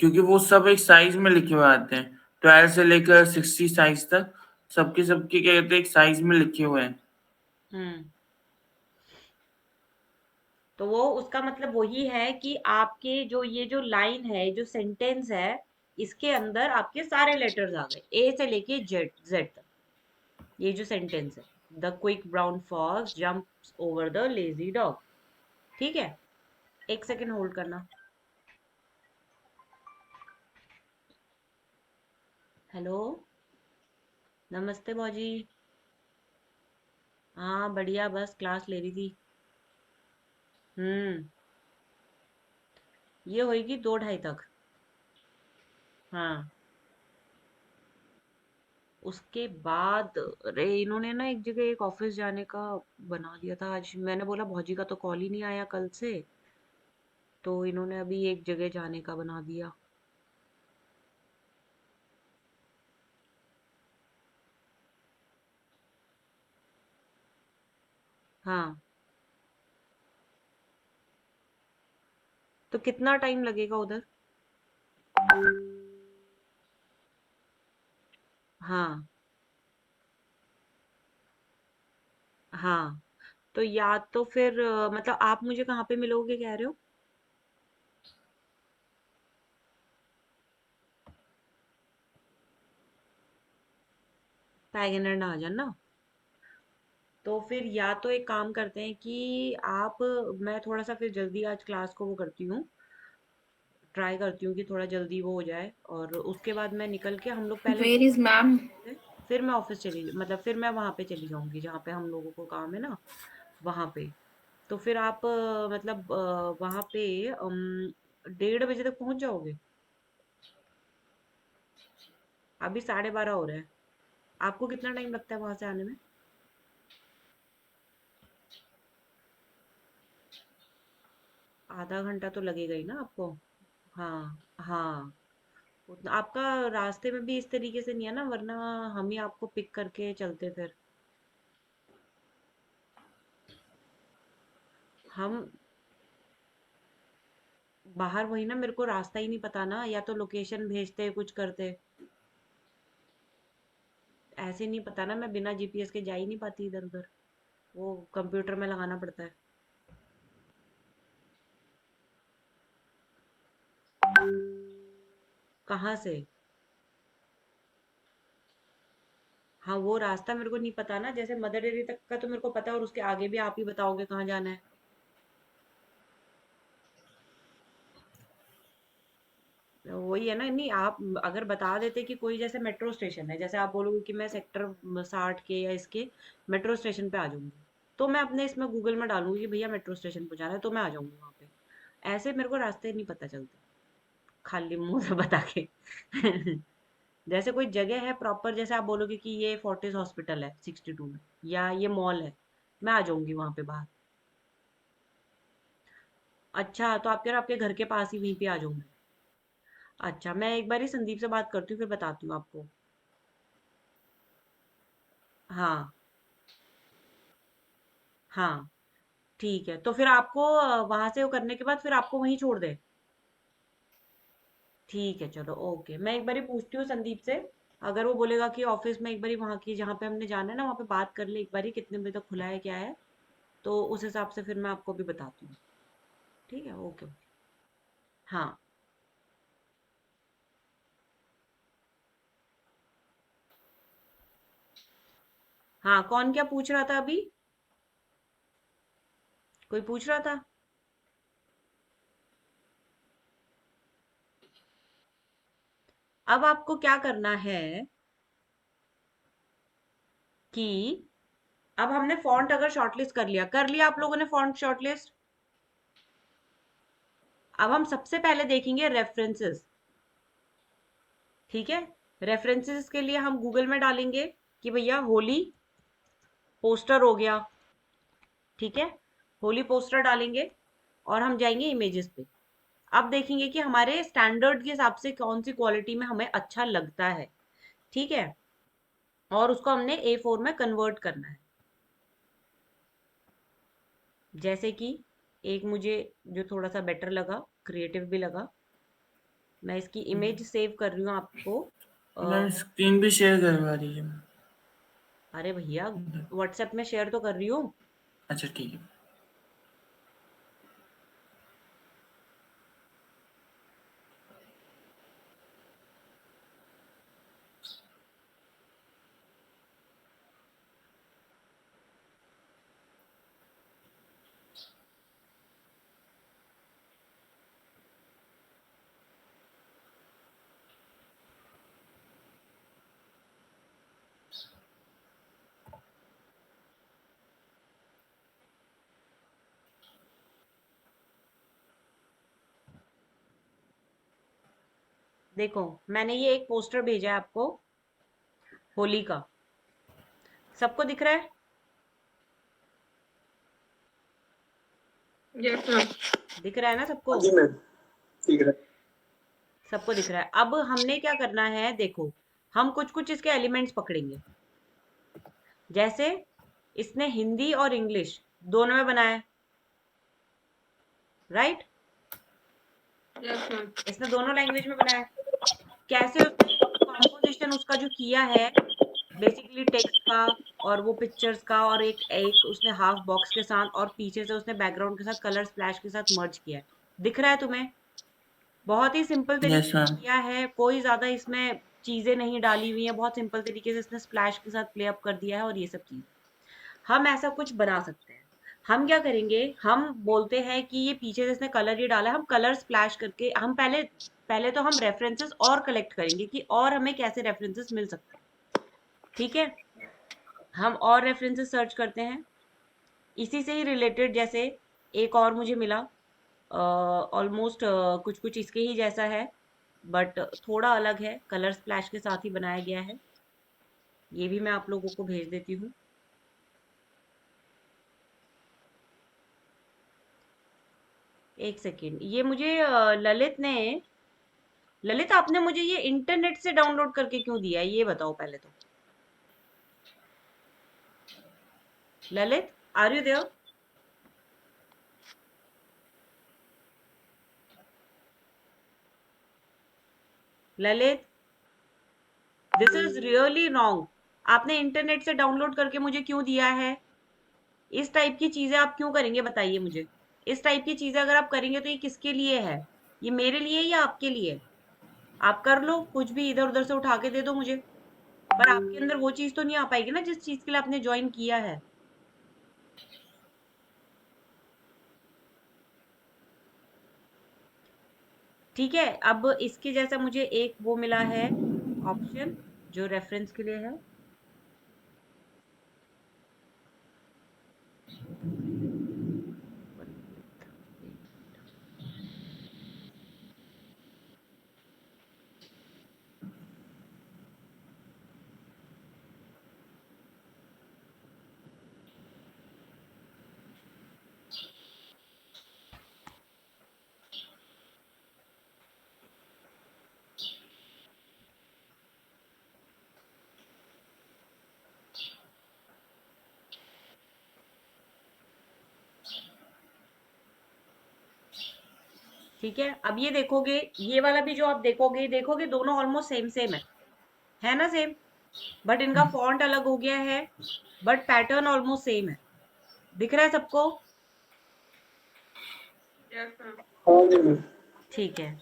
क्योंकि वो सब एक साइज में लिखे हुए आते हैं, 12 से लेकर 60 साइज तक सबके सबके क्या कहते हैं एक साइज में लिखे हुए हैं। हम्म। तो वो उसका मतलब वही है कि आपके जो ये जो लाइन है, जो सेंटेंस है, इसके अंदर आपके सारे लेटर्स आ गए, ए से लेके जेड जेड तक। ये जो सेंटेंस है, the quick brown fox jumps over the lazy dog. ठीक है, एक सेकंड होल्ड करना। हेलो, नमस्ते भौजी। हाँ बढ़िया, बस क्लास ले रही थी। हम्म। ये होएगी 2 ढाई तक। हाँ, उसके बाद अरे इन्होंने ना एक जगह एक ऑफिस जाने का बना दिया था आज। मैंने बोला भौजी का तो कॉल ही नहीं आया कल से, तो इन्होंने अभी एक जगह जाने का बना दिया। हाँ, तो कितना टाइम लगेगा उधर? हाँ। हाँ, तो या तो फिर मतलब आप मुझे कहाँ पे मिलोगे कह रहे हो? पैगनर ना आ जाना। तो फिर या तो एक काम करते हैं कि आप, मैं थोड़ा सा फिर जल्दी आज क्लास को वो करती हूँ, ट्राई करती हूँ कि थोड़ा जल्दी वो हो जाए, और उसके बाद मैं निकल के हम लोग पहले वेयर वो इज वाला काम मैम? कर लेते हैं। फिर मैं ऑफिस चली, मतलब फिर मैं वहां पे चली जाऊंगी जहाँ पे हम लोगों को काम है ना, वहां पे। तो फिर आप मतलब वहां पे 1:30 बजे तक पहुंच जाओगे? अभी 12:30 हो रहे हैं। आपको कितना टाइम लगता है वहां से आने में? आधा घंटा तो लगेगा ही ना आपको। हाँ हाँ, उतना आपका रास्ते में भी इस तरीके से नहीं है ना, वरना हम ही आपको पिक करके चलते फिर। हम बाहर वही ना, मेरे को रास्ता ही नहीं पता ना, या तो लोकेशन भेजते कुछ करते। ऐसे नहीं पता ना, मैं बिना जीपीएस के जा ही नहीं पाती इधर उधर, वो कंप्यूटर में लगाना पड़ता है। कहाँ से? हाँ, वो रास्ता मेरे को नहीं पता ना, जैसे मदर डेयरी तक का तो मेरे को पता है, और उसके आगे भी आप ही बताओगे कहाँ जाना है। वही है ना, नहीं आप अगर बता देते कि कोई जैसे मेट्रो स्टेशन है, जैसे आप बोलोगे कि मैं सेक्टर 60 के या इसके मेट्रो स्टेशन पे आ जाऊंगी, तो मैं अपने इसमें गूगल में डालूंगी कि भैया मेट्रो स्टेशन पे जाना है, तो मैं आ जाऊंगी वहां पे। ऐसे मेरे को रास्ते नहीं पता चलते खाली मुंह से बता के। जैसे कोई जगह है प्रॉपर, जैसे आप बोलोगे कि ये फोर्टिस हॉस्पिटल है 62 में, या ये मॉल है, मैं आ जाऊंगी वहां पे बाहर। अच्छा, तो आप कह रहे हो आपके घर के पास ही वहीं पे आ जाऊंगी। अच्छा, मैं एक बार ही संदीप से बात करती हूँ, फिर बताती हूँ आपको। हाँ हाँ, ठीक है, तो फिर आपको वहां से वो करने के बाद फिर आपको वहीं छोड़ दे। ठीक है, चलो ओके, मैं एक बारी पूछती हूँ संदीप से। अगर वो बोलेगा कि ऑफिस में एक बारी वहां की जहाँ पे हमने जाना है ना, वहाँ पे बात कर ले एक बारी, कितने बजे तक खुला है क्या है, तो उस हिसाब से फिर मैं आपको भी बताती हूँ। ठीक है, ओके। हाँ हाँ, कौन क्या पूछ रहा था अभी? कोई पूछ रहा था? अब आपको क्या करना है कि अब हमने फॉन्ट अगर शॉर्टलिस्ट कर लिया आप लोगों ने फॉन्ट शॉर्टलिस्ट। अब हम सबसे पहले देखेंगे रेफरेंसेस। ठीक है, रेफरेंसेस के लिए हम गूगल में डालेंगे कि भैया होली पोस्टर हो गया। ठीक है, होली पोस्टर डालेंगे, और हम जाएंगे इमेजेस पे। अब देखेंगे कि हमारे स्टैंडर्ड के हिसाब से कौन सी क्वालिटी में हमें अच्छा लगता है। ठीक है, और उसको हमने A4 में कन्वर्ट करना है। जैसे कि एक मुझे जो थोड़ा सा बेटर लगा, क्रिएटिव भी लगा, मैं इसकी इमेज सेव कर रही हूँ आपको। मैम अ, स्क्रीन भी शेयर करवा दीजिए। अरे भैया, व्हाट्सएप में शेयर तो कर रही हूँ। अच्छा ठीक है। देखो, मैंने ये एक पोस्टर भेजा है आपको, होली का। सबको दिख रहा है? Yes ma'am. दिख रहा है ना सबको? हाँ जी मैम, ठीक है। सबको दिख रहा है। अब हमने क्या करना है, देखो, हम कुछ कुछ इसके एलिमेंट्स पकड़ेंगे। जैसे इसने हिंदी और इंग्लिश दोनों में बनाया है, राइट? Yes ma'am. इसने दोनों लैंग्वेज में बनाया है। कैसे उसने कॉम्पोजिशन उसका जो किया है, बेसिकली टेक्स्ट का और वो पिक्चर्स का, और एक एक उसने हाफ बॉक्स के साथ और पीछे से उसने बैकग्राउंड के साथ कलर स्प्लैश के साथ मर्ज किया है। दिख रहा है तुम्हें? बहुत ही सिंपल तरीके यस से मैम। किया है, कोई ज्यादा इसमें चीजें नहीं डाली हुई है, बहुत सिंपल तरीके से इसने स्प्लैश के साथ प्ले अप कर दिया है और ये सब चीज। हम ऐसा कुछ बना सकते हैं। हम क्या करेंगे, हम बोलते हैं कि ये पीछे से इसने कलर ये डाला है, हम कलर स्प्लैश करके हम पहले पहले तो हम रेफरेंसेस और कलेक्ट करेंगे कि और हमें कैसे रेफरेंसेस मिल सकते हैं। ठीक है, हम और रेफरेंसेस सर्च करते हैं। इसी से ही रिलेटेड जैसे एक और मुझे मिला, ऑलमोस्ट कुछ कुछ इसके ही जैसा है, बट थोड़ा अलग है, कलर स्प्लैश के साथ ही बनाया गया है। ये भी मैं आप लोगों को भेज देती हूँ। एक सेकेंड, ये मुझे ललित आपने मुझे ये इंटरनेट से डाउनलोड करके क्यों दिया है, ये बताओ पहले तो। Lalit, are you there? Lalit, this is really wrong. आपने इंटरनेट से डाउनलोड करके मुझे क्यों दिया है? इस टाइप की चीजें आप क्यों करेंगे, बताइए मुझे। इस टाइप की चीजें अगर आप करेंगे तो ये किसके लिए है? ये मेरे लिए या आपके लिए? आप कर लो कुछ भी, इधर उधर से उठा के दे दो मुझे, पर आपके अंदर वो चीज तो नहीं आ पाएगी ना जिस चीज के लिए आपने ज्वाइन किया है। ठीक है, अब इसके जैसा मुझे एक वो मिला है ऑप्शन, जो रेफरेंस के लिए है। One minute, wait. ठीक है, अब ये देखोगे, ये वाला भी जो आप देखोगे देखोगे दोनों ऑलमोस्ट सेम सेम है ना, सेम। बट इनका फॉन्ट अलग हो गया है, बट पैटर्न ऑलमोस्ट सेम है। दिख रहा है सबको? Yes ma'am. हाँ जी मैम। ठीक है,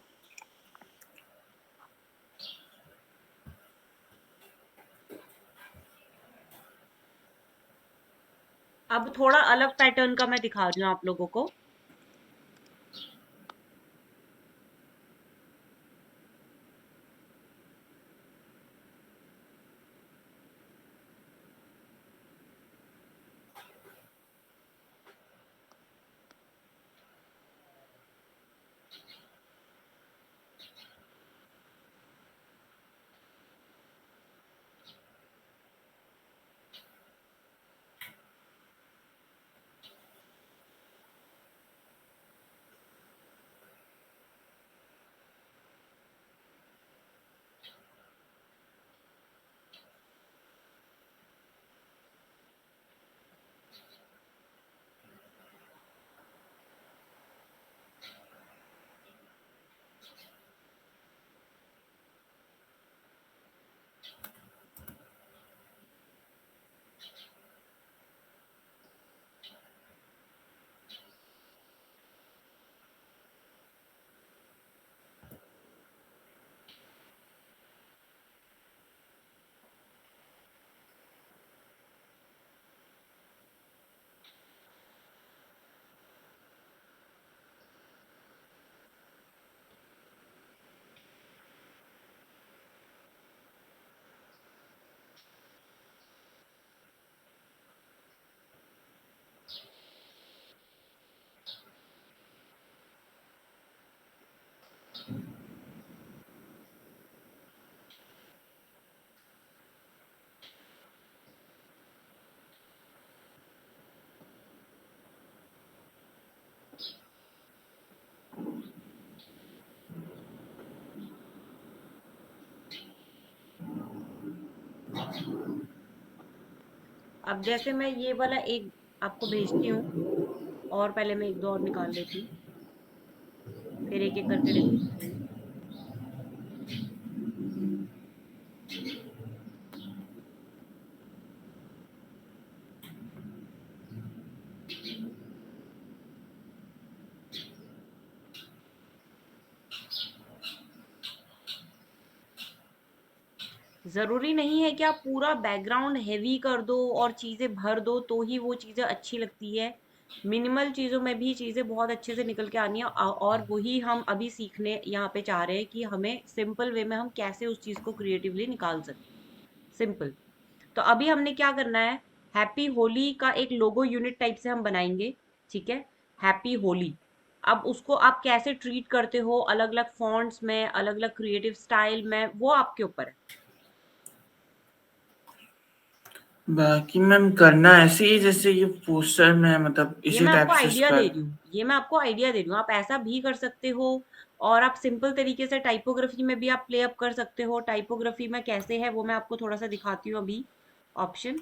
अब थोड़ा अलग पैटर्न का मैं दिखा रही हूँ आप लोगों को। अब जैसे मैं ये वाला एक आपको भेजती हूँ, और पहले मैं एक दो और निकाल लेती हूँ, फिर एक एक करके डिस्कस करेंगे। जरूरी नहीं है कि आप पूरा बैकग्राउंड हैवी कर दो और चीजें भर दो तो ही वो चीजें अच्छी लगती है। मिनिमल चीजों में भी चीजें बहुत अच्छे से निकल के आनी है, और वही हम अभी सीखने यहाँ पे चाह रहे हैं कि हमें सिंपल वे में हम कैसे उस चीज को क्रिएटिवली निकाल सकते हैं। सिंपल। तो अभी हमने क्या करना है, हैप्पी होली का एक लोगो यूनिट टाइप से हम बनाएंगे। ठीक है, हैप्पी होली। अब उसको आप कैसे ट्रीट करते हो, अलग अलग फॉन्ट्स में, अलग अलग क्रिएटिव स्टाइल में, वो आपके ऊपर है। बाकी मैम करना ऐसे ही जैसे ये पोस्टर में है, मतलब ये इसी मैं टाइप आपको से आइडिया दे स्पेल। रही हूँ, ये मैं आपको आइडिया दे रही हूँ, आप ऐसा भी कर सकते हो। और आप सिंपल तरीके से टाइपोग्राफी में भी आप प्ले अप कर सकते हो। टाइपोग्राफी में कैसे है वो मैं आपको थोड़ा सा दिखाती हूँ अभी, ऑप्शन।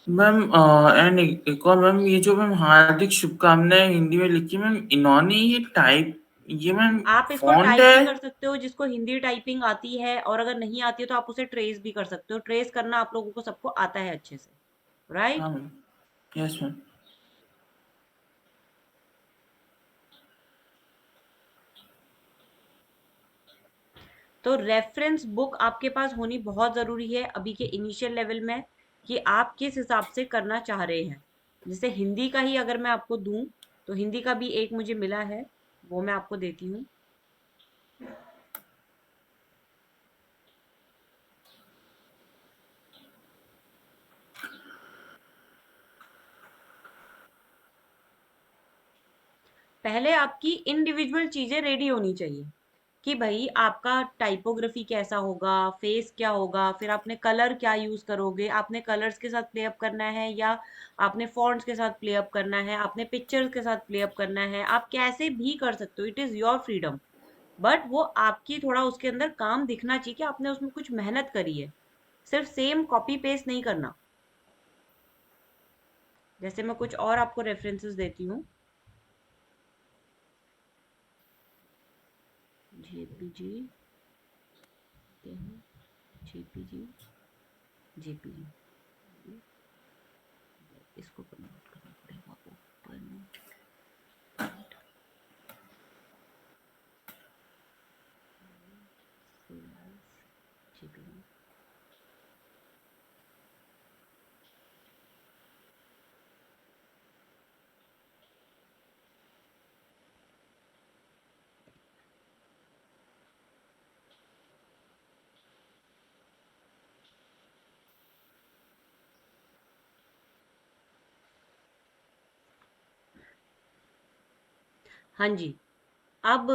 मैम एंड एक और मैम, ये जो मैम हार्दिक शुभकामनाएं हिंदी में लिखी मैम, इन्होंने ये टाइप, ये मैम आप इसको फॉन्ट टाइप है? भी कर सकते हो जिसको हिंदी टाइपिंग आती है, और अगर नहीं आती है तो आप उसे ट्रेस भी कर सकते हो। ट्रेस करना आप लोगों को सबको आता है अच्छे से, राइट? हाँ मैम, यस मैम। तो रेफरेंस बुक आपके पास होनी बहुत ज़रूरी है अभी के इनिशियल लेवल में, कि आप किस हिसाब से करना चाह रहे हैं। जैसे हिंदी का ही अगर मैं आपको दूं, तो हिंदी का भी एक मुझे मिला है, वो मैं आपको देती हूँ। पहले आपकी इंडिविजुअल चीजें रेडी होनी चाहिए, कि भाई आपका टाइपोग्राफी कैसा होगा, फेस क्या होगा, फिर आपने कलर क्या यूज करोगे, आपने कलर्स के साथ प्ले अप करना है या आपने फॉन्ट्स के साथ प्ले अप करना है, आपने पिक्चर्स के साथ प्ले अप करना है, आप कैसे भी कर सकते हो, it is your freedom. But वो आपकी थोड़ा उसके अंदर काम दिखना चाहिए कि आपने उसमें कुछ मेहनत करी है, सिर्फ सेम कॉपी पेस्ट नहीं करना। जैसे मैं कुछ और आपको रेफरेंसेस देती हूँ। जेपीजी, जेपीजी, जेपीजी, इसको कन्वर्ट करना पड़ेगा ओपन। जेपीजी। हाँ जी। अब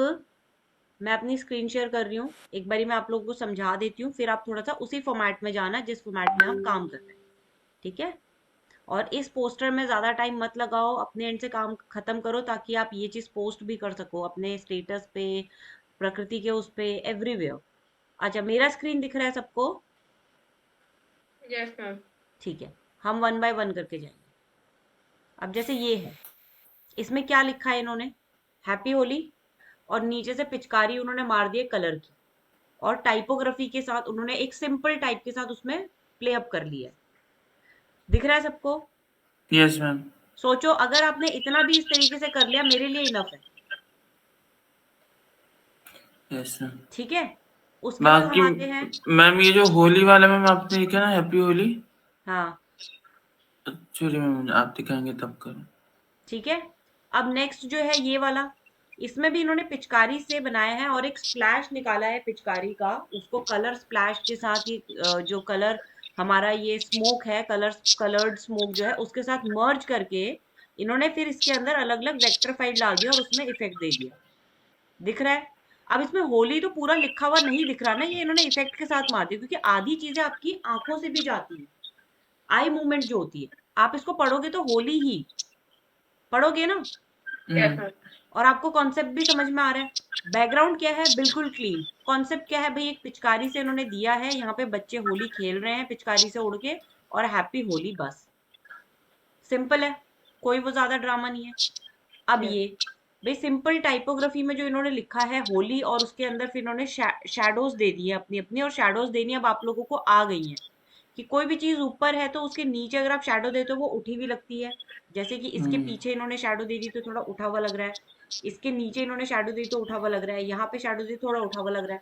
मैं अपनी स्क्रीन शेयर कर रही हूँ, एक बारी मैं आप लोगों को समझा देती हूँ, फिर आप थोड़ा सा उसी फॉर्मेट में जाना जिस फॉर्मेट में हम काम कर रहे हैं। ठीक है? और इस पोस्टर में ज्यादा टाइम मत लगाओ, अपने एंड से काम खत्म करो ताकि आप ये चीज पोस्ट भी कर सको अपने स्टेटस पे, प्रकृति के उस पे, एवरीवेयर। अच्छा, मेरा स्क्रीन दिख रहा है सबको? Yes ma'am. ठीक है, हम वन बाय वन करके जाएंगे। अब जैसे ये है, इसमें क्या लिखा है इन्होंने, हैप्पी होली, और नीचे से पिचकारी उन्होंने मार दिए कलर की, और टाइपोग्राफी के साथ उन्होंने एक सिंपल टाइप के साथ उसमें प्ले अप कर लिया है। दिख रहा है सबको? Yes ma'am. सोचो अगर आपने इतना भी इस तरीके से कर लिया, मेरे लिए इनफ है। Yes ma'am. ठीक है, उसके बाद बाकी हम आते हैं। मैम ये जो होली वाला मैम आपने लिखा ना, हैप्पी होली, हाँ, एक्चुअली मैम आप दिखाएंगे तब करो। ठीक है। अब नेक्स्ट जो है ये वाला, इसमें भी इन्होंने पिचकारी से बनाया है और एक स्प्लैश निकाला है पिचकारी का, उसको कलर स्प्लैश के साथ ही जो कलर हमारा ये स्मोक है, कलर्ड स्मोक जो है उसके साथ मर्ज करके इन्होंने फिर इसके अंदर अलग अलग वेक्टर फाइल डाल दिया और उसमें इफेक्ट दे दिया। दिख रहा है? अब इसमें होली तो पूरा लिखा हुआ नहीं दिख रहा ना, ये इन्होंने इफेक्ट के साथ मार दिया, क्योंकि आधी चीजें आपकी आंखों से भी जाती है, आई मूवमेंट जो होती है, आप इसको पढ़ोगे तो होली ही पढ़ोगे ना। यस हम्म। मैम। और आपको कॉन्सेप्ट भी समझ में आ रहा है। बैकग्राउंड क्या है, बिल्कुल क्लीन। कॉन्सेप्ट क्या है भाई, एक पिचकारी से इन्होंने दिया है, यहाँ पे बच्चे होली खेल रहे हैं पिचकारी से उड़ के, और हैप्पी होली, बस सिंपल है, कोई वो ज्यादा ड्रामा नहीं है। अब Yes. ये भाई सिंपल टाइपोग्राफी में जो इन्होंने लिखा है होली, और उसके अंदर फिर इन्होंने शैडोज दे दी है अपनी अपनी, और शैडोज देनी अब आप लोगों को आ गई हैं कि कोई भी चीज ऊपर है तो उसके नीचे अगर आप शैडो देते हो वो उठी हुई लगती है। जैसे कि इसके पीछे इन्होंने शैडो दे दी तो थोड़ा उठा हुआ लग रहा है, इसके नीचे इन्होंने शैडो दी तो उठा हुआ लग रहा है, यहाँ पे शैडो दी थोड़ा उठा हुआ लग रहा है।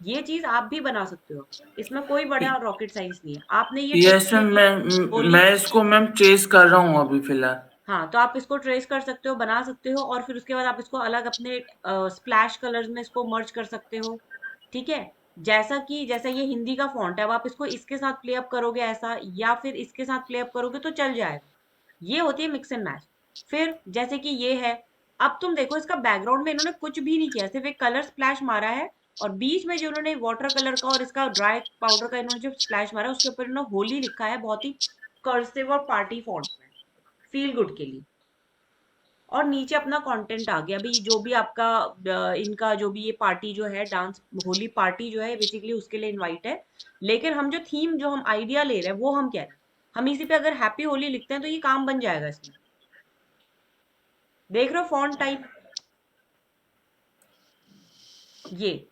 ये चीज आप भी बना सकते हो, इसमें कोई बड़ा रॉकेट साइंस नहीं है। आपने ये टिप्स यस ले मैम, ली होली मैं की, इसको मैम ट्रेस कर रहा हूँ अभी फिलहाल। हाँ तो आप इसको ट्रेस कर सकते हो, बना सकते हो, और फिर उसके बाद आप इसको अलग अपने स्प्लैश कलर्स में इसको मर्ज कर सकते हो। ठीक है, जैसा ये हिंदी का फॉन्ट है, अब आप इसको इसके साथ प्ले अप करोगे ऐसा, या फिर इसके साथ प्ले अप करोगे तो चल जाएगा। ये होती है मिक्स एंड मैच। फिर जैसे कि ये है, अब तुम देखो इसका बैकग्राउंड में इन्होंने कुछ भी नहीं किया, सिर्फ एक कलर स्प्लैश मारा है, और बीच में जो उन्होंने वाटर कलर का और इसका ड्राई पाउडर का इन्होंने जो स्प्लैश मारा है, उसके ऊपर इन्होंने होली लिखा है बहुत ही कर्सिव और पार्टी फॉन्ट में, फील गुड के लिए। और नीचे अपना कंटेंट आ गया भाई, जो भी आपका इनका जो भी ये पार्टी जो है, डांस होली पार्टी जो है, बेसिकली उसके लिए इनवाइट है। लेकिन हम जो थीम, जो हम आइडिया ले रहे हैं, वो हम कह रहे हैं, हम इसी पे अगर हैप्पी होली लिखते हैं तो ये काम बन जाएगा इसमें। देख रहे हो फॉन्ट टाइप, ये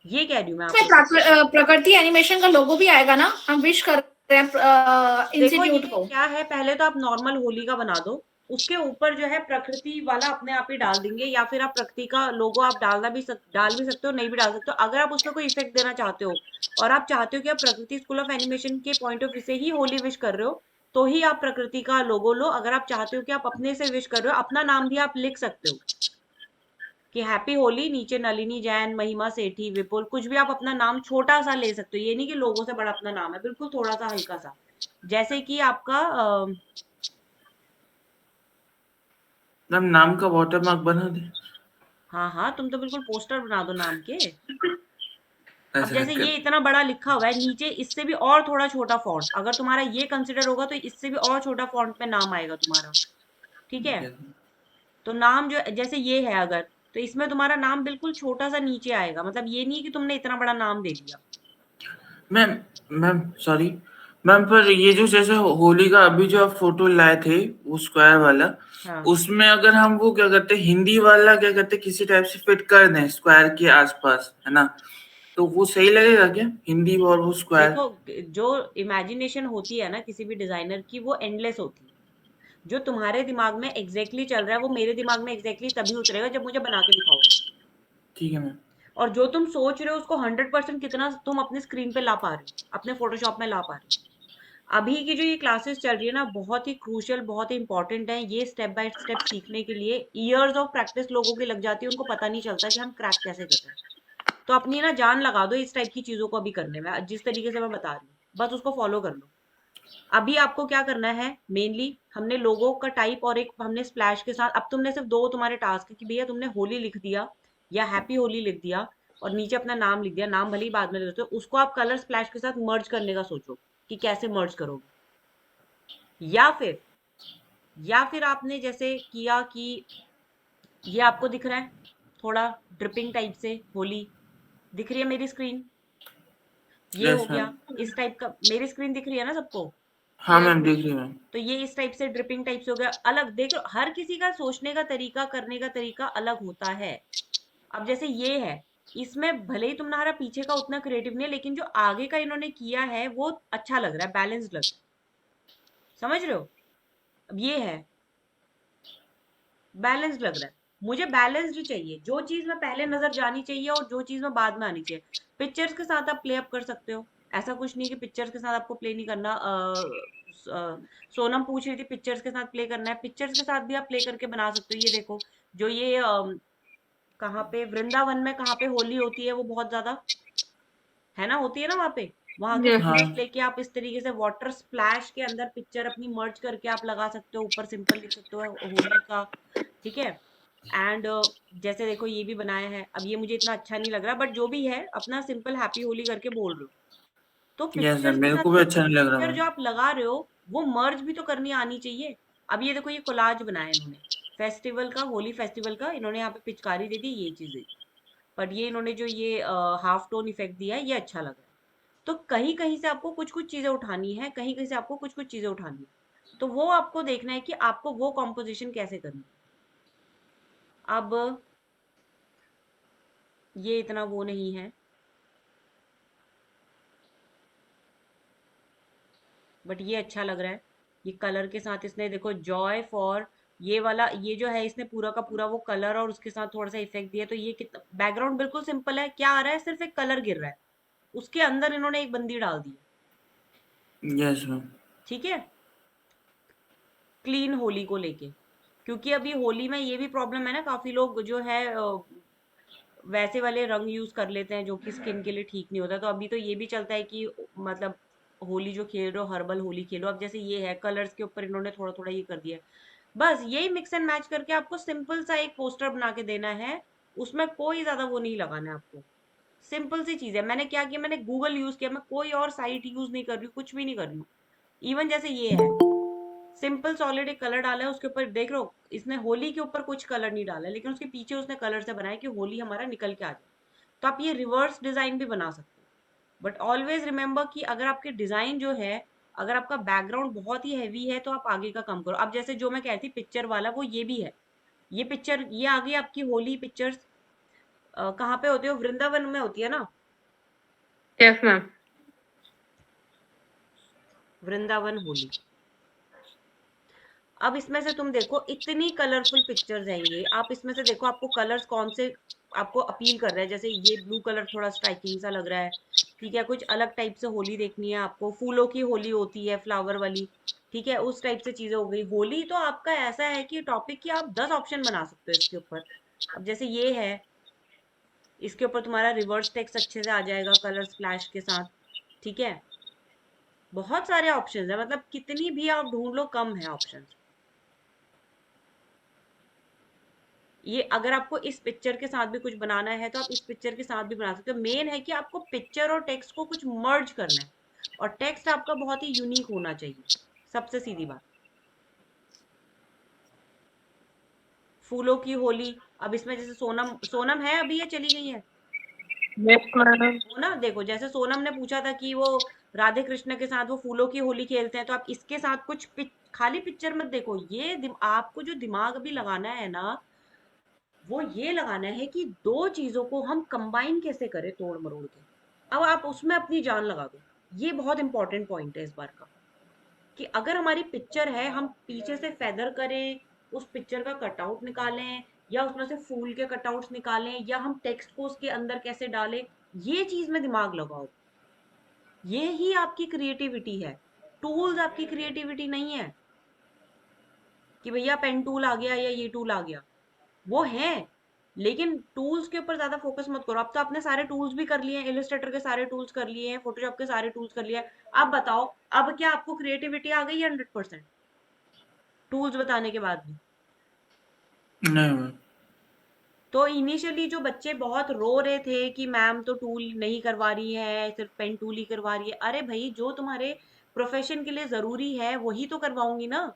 ये कह रही हूँ मैं इसमें आपको। प्रकृति एनिमेशन का लोगो भी आएगा ना, हम विश कर रहे हैं देखो ये इंस्टीट्यूट को। क्या है, पहले तो आप नॉर्मल होली का बना दो, उसके ऊपर जो है प्रकृति वाला अपने आप ही डाल देंगे, या फिर आप प्रकृति का लोगो आप डाल भी सकते हो, नहीं भी डाल सकते हो। अगर आप उसमें कोई इफेक्ट देना चाहते हो, और आप चाहते हो कि आप प्रकृति स्कूल ऑफ एनिमेशन के पॉइंट ऑफ व्यू से ही होली विश कर रहे हो, तो ही आप प्रकृति का लोगो लो। अगर आप चाहते हो कि आप अपने से विश कर रहे हो, अपना नाम भी आप लिख सकते हो कि हैप्पी होली, नीचे नलिनी जैन, महिमा सेठी, विपुल, कुछ भी आप अपना नाम छोटा सा ले सकते हो। ये नहीं कि लोगों से बड़ा अपना नाम है, बिल्कुल थोड़ा सा हल्का सा, जैसे कि आपका मैम नाम का वाटरमार्क बना दे। हाँ हाँ, तुम तो बिल्कुल पोस्टर बना दो नाम के। अब ऐसा जैसे कर। ये इतना बड़ा लिखा हुआ है, नीचे इससे भी और थोड़ा छोटा फॉन्ट, अगर तुम्हारा ये कंसिडर होगा तो इससे भी और छोटा फॉन्ट में नाम आएगा तुम्हारा। ठीक है, Yes. तो नाम जो जैसे ये है अगर, तो इसमें तुम्हारा नाम बिल्कुल छोटा सा नीचे आएगा, मतलब ये नहीं कि तुमने इतना बड़ा नाम दे दिया। मैम मैम सॉरी मैम, पर ये जो जैसे होली का अभी जो आप फोटो लाए थे वो स्क्वायर वाला, हाँ उसमें अगर हम वो क्या कहते हैं, हिंदी वाला क्या कहते हैं, किसी टाइप से फिट कर दें स्क्वायर के आसपास, है ना, तो वो सही लगेगा क्या, हिंदी और वो स्क्वायर? देखो, जो इमेजिनेशन होती है ना किसी भी डिजाइनर की, वो एंडलेस होती है। जो तुम्हारे दिमाग में एग्जैक्टली चल रहा है, वो मेरे दिमाग में एग्जैक्टली तभी उतरेगा जब मुझे बना के दिखाओगे। ठीक है मैम। और जो तुम सोच रहे हो उसको 100% कितना तुम अपने स्क्रीन पे ला पा रहे हो, अपने फोटोशॉप में ला पा रहे हो। अभी की जो ये क्लासेस चल रही है ना, बहुत ही क्रूशियल, बहुत ही इंपॉर्टेंट है। ये स्टेप बाय स्टेप सीखने के लिए ईयर्स ऑफ प्रैक्टिस लोगों की लग जाती है, उनको पता नहीं चलता कि हम क्रैक कैसे कर रहे हैं। तो अपनी ना जान लगा दो इस टाइप की चीजों को अभी करने में, जिस तरीके से मैं बता रही हूँ, बस उसको फॉलो कर लो। अभी आपको क्या करना है, मेनली हमने लोगो का टाइप और एक हमने स्प्लैश के साथ, अब तुमने सिर्फ दो तुम्हारे टास्क है कि भैया तुमने होली लिख दिया या हैप्पी होली लिख दिया, और नीचे अपना नाम लिख दिया, नाम भले ही बाद में दे देते हो, उसको आप कलर स्प्लैश के साथ मर्ज करने का सोचो कि कैसे मर्ज करोगे। या फिर आपने जैसे किया कि ये आपको दिख रहा है थोड़ा ड्रिपिंग टाइप से होली, दिख रही है मेरी स्क्रीन, ये हो यस गया मैम। इस टाइप का, मेरी स्क्रीन दिख रही है ना सबको, हाँ ये मैम, देखो, देख रही हूँ मैम। तो ये इस टाइप से ड्रिपिंग टाइप से हो गया। अलग देखो, हर किसी का सोचने का तरीका, करने का तरीका अलग होता है। अब जैसे ये है, इसमें भले ही तुम्हारा पीछे का उतना क्रिएटिव नहीं है, लेकिन जो आगे का इन्होंने किया है वो अच्छा लग रहा है, बैलेंस्ड लग रहा है, समझ रहे हो। अब ये है, बैलेंस्ड लग रहा है, मुझे बैलेंस्ड चाहिए, जो चीज में पहले नजर जानी चाहिए और जो चीज में बाद में आनी चाहिए। पिक्चर्स के साथ आप प्ले अप कर सकते हो, ऐसा कुछ नहीं कि पिक्चर्स के साथ आपको प्ले नहीं करना। सोनम पूछ रही थी पिक्चर्स के साथ प्ले करना है, पिक्चर्स के साथ भी आप प्ले करके बना सकते हो। ये देखो, जो ये कहाँ पे वृंदावन में कहाँ पे होली होती है, वो बहुत ज्यादा है ना, होती है ना वहाँ पे, वहाँ के Yes. हाँ पिक्चर्स लेके आप इस तरीके से वाटर स्प्लैश के अंदर पिक्चर अपनी मर्ज करके आप लगा सकते हो, ऊपर सिंपल लिख सकते हो होली का। ठीक है, एंड जैसे देखो ये भी बनाया है, अब ये मुझे इतना अच्छा नहीं लग रहा, बट जो भी है अपना सिंपल हैप्पी होली करके बोल रहे हो, तो यस मैम, पिक्चर्स के मेरे साथ को भी अच्छा नहीं लग रहा पिक्चर मैम। जो आप लगा रहे हो वो मर्ज भी तो करनी आनी चाहिए। अब ये देखो, ये कोलाज बनाया इन्होंने, फेस्टिवल का, होली फेस्टिवल का इन्होंने यहाँ पे पिचकारी दे दी, ये चीजें। पर ये इन्होंने जो ये हाफ टोन इफेक्ट दिया है, ये अच्छा लग रहा है। तो कहीं कहीं से आपको कुछ कुछ चीजें उठानी है, कहीं कहीं से आपको कुछ कुछ चीजें उठानी है। तो वो आपको देखना है कि आपको वो कॉम्पोजिशन कैसे करनी है। अब ये इतना वो नहीं है, बट ये अच्छा लग रहा है। ये कलर के साथ इसने देखो जॉय फॉर, ये वाला ये जो है इसने पूरा का पूरा वो कलर और उसके साथ थोड़ा सा इफेक्ट दिया। तो ये कितना, बैकग्राउंड बिल्कुल सिंपल है, क्या आ रहा है, सिर्फ एक कलर गिर रहा है, उसके अंदर इन्होंने एक बंदी डाल दी है। Yes ma'am. ठीक है, क्लीन होली को लेके, क्योंकि अभी होली में ये भी प्रॉब्लम है ना, काफी लोग जो है वैसे वाले रंग यूज कर लेते हैं जो कि स्किन के लिए ठीक नहीं होता। तो अभी तो ये भी चलता है कि मतलब होली जो खेल रहे हो हर्बल होली खेलो। अब जैसे ये है कलर्स के ऊपर इन्होंने थोड़ा थोड़ा ये कर दिया है। बस यही मिक्स एंड मैच करके आपको सिंपल सा एक पोस्टर बना के देना है, उसमें कोई ज्यादा वो नहीं लगाना है आपको। सिंपल सी चीज है। मैंने क्या किया, मैंने गूगल यूज किया, मैं कोई और साइट यूज नहीं कर रही हूँ, कुछ भी नहीं कर रही हूँ। इवन जैसे ये है सिंपल सॉलिड एक कलर डाला है, उसके ऊपर देख लो इसने होली के ऊपर कुछ कलर नहीं डाला है, लेकिन उसके पीछे उसने कलर से बनाया कि होली हमारा निकल के आ जाए। तो आप ये रिवर्स डिजाइन भी बना सकते हो। बट ऑलवेज रिमेंबर कि अगर आपके डिजाइन जो है, अगर आपका बैकग्राउंड बहुत ही हैवी है तो आप आगे का कम करो। अब जैसे जो मैं कहती पिक्चर वाला, वो ये भी है। ये पिक्चर ये आ गई आपकी होली पिक्चर्स। कहाँ पे होती है, वृंदावन में होती है ना, Yes, ma'am. वृंदावन होली। अब इसमें से तुम देखो इतनी कलरफुल पिक्चर्स हैं ये। आप इसमें से देखो आपको कलर्स कौन से आपको अपील कर रहे हैं। जैसे ये ब्लू कलर थोड़ा स्ट्राइकिंग सा लग रहा है, ठीक है। कुछ अलग टाइप से होली देखनी है आपको, फूलों की होली होती है फ्लावर वाली, ठीक है, उस टाइप से चीजें हो गई। होली तो आपका ऐसा है कि टॉपिक की आप 10 ऑप्शन बना सकते हो इसके ऊपर। अब जैसे ये है, इसके ऊपर तुम्हारा रिवर्स टेक्स्ट अच्छे से आ जाएगा कलर स्प्लैश के साथ, ठीक है। बहुत सारे ऑप्शंस है, मतलब कितनी भी आप ढूंढ लो कम है ऑप्शंस। ये अगर आपको इस पिक्चर के साथ भी कुछ बनाना है तो आप इस पिक्चर के साथ भी बना सकते हो। मेन है कि आपको पिक्चर और टेक्स्ट को कुछ मर्ज करना है, और टेक्स्ट आपका बहुत ही यूनिक होना चाहिए, सबसे सीधी बात। फूलों की होली, अब इसमें जैसे सोनम, सोनम है अभी, ये चली गई है Yes, ma'am. वो ना। देखो जैसे सोनम ने पूछा था कि वो राधे कृष्ण के साथ वो फूलों की होली खेलते हैं, तो आप इसके साथ कुछ खाली पिक्चर मत देखो। ये आपको जो दिमाग अभी लगाना है ना, वो ये लगाना है कि दो चीजों को हम कंबाइन कैसे करें तोड़ मरोड़ के। अब आप उसमें अपनी जान लगा दो। ये बहुत इंपॉर्टेंट पॉइंट है इस बार का, कि अगर हमारी पिक्चर है, हम पीछे से फेदर करें, उस पिक्चर का कटआउट निकालें, या उसमें से फूल के कटआउट्स निकालें, या हम टेक्स्ट को उसके अंदर कैसे डालें, ये चीज में दिमाग लगाओ। ये ही आपकी क्रिएटिविटी है। टूल्स आपकी क्रिएटिविटी नहीं है कि भैया पेन टूल आ गया या ये टूल आ गया, वो है, लेकिन टूल्स के ऊपर ज्यादा फोकस मत करो। अब तो आपने सारे टूल्स भी कर लिए हैं, इलस्ट्रेटर के सारे टूल्स कर लिए हैं, फोटोशॉप के सारे टूल्स कर लिए हैं। अब बताओ, अब क्या आपको क्रिएटिविटी आ गई है 100% टूल्स बताने के बाद भी? नहीं मैम। तो इनिशियली जो बच्चे बहुत रो रहे थे कि मैम तो टूल नहीं करवा रही है, सिर्फ पेन टूल ही करवा रही है, अरे भाई जो तुम्हारे प्रोफेशन के लिए जरूरी है वही तो करवाऊंगी ना।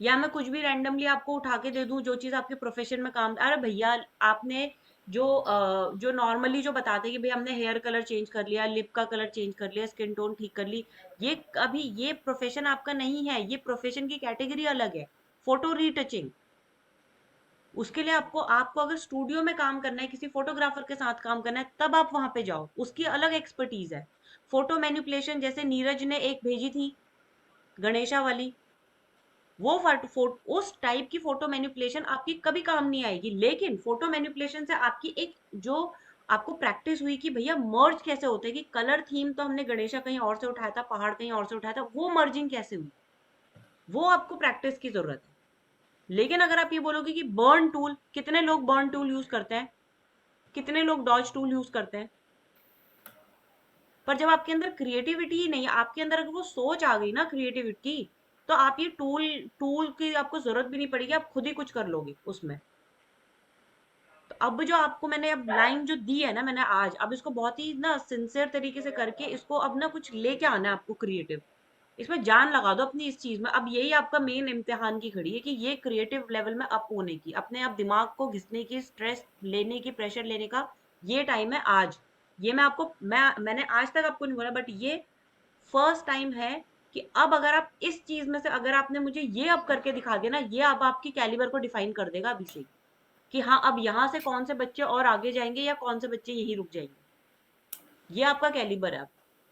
या मैं कुछ भी रैंडमली आपको उठा के दे दूं जो चीज आपके प्रोफेशन में काम, अरे भैया आपने जो नॉर्मली जो बताते हैं कि भाई हमने हेयर कलर चेंज कर लिया, लिप का कलर चेंज कर लिया, स्किन टोन ठीक कर ली, ये अभी ये प्रोफेशन आपका नहीं है। ये प्रोफेशन की कैटेगरी अलग है, फोटो रीटचिंग। उसके लिए आपको आपको अगर स्टूडियो में काम करना है, किसी फोटोग्राफर के साथ काम करना है, तब आप वहां पे जाओ, उसकी अलग एक्सपर्टीज है। फोटो मैनिपुलेशन जैसे नीरज ने एक भेजी थी गणेशा वाली, वो उस टाइप की फोटो मैनिपुलेशन आपकी कभी काम नहीं आएगी। लेकिन फोटो मैनिपुलेशन से आपकी एक जो आपको प्रैक्टिस हुई कि भैया मर्ज कैसे होते हैं, कि कलर थीम तो हमने गणेशा कहीं और से उठाया था, पहाड़ कहीं और से उठाया था, वो मर्जिंग कैसे हुई, वो आपको प्रैक्टिस की जरूरत है। लेकिन अगर आप ये बोलोगे कि बर्न टूल, कितने लोग बर्न टूल यूज करते हैं, कितने लोग डॉज टूल यूज करते हैं, पर जब आपके अंदर क्रिएटिविटी ही नहीं है, आपके अंदर अगर वो सोच आ गई ना क्रिएटिविटी, तो आप ये टूल टूल की आपको जरूरत भी नहीं पड़ेगी, आप खुद ही कुछ कर लोगे उसमें। तो अब जो आपको मैंने अब लाइन जो दी है ना मैंने आज, अब इसको बहुत ही ना सिंसियर तरीके से करके इसको अब ना कुछ लेके आना है आपको क्रिएटिव। इसमें जान लगा दो अपनी इस चीज में। अब यही आपका मेन इम्तिहान की घड़ी है कि ये क्रिएटिव लेवल में अप होने की, अपने आप दिमाग को घिसने की, स्ट्रेस लेने की, प्रेशर लेने का ये टाइम है आज। ये मैं आपको मैंने आज तक आपको नहीं बोला, बट ये फर्स्ट टाइम है कि अब अगर आप इस चीज में से अगर आपने मुझे ये अब करके दिखा दिया ना, ये अब आपकी कैलिबर को डिफाइन कर देगा अभी से, कि हाँ अब यहाँ से कौन से बच्चे और आगे जाएंगे या कौन से बच्चे यहीं रुक जाएंगे। ये आपका कैलिबर है।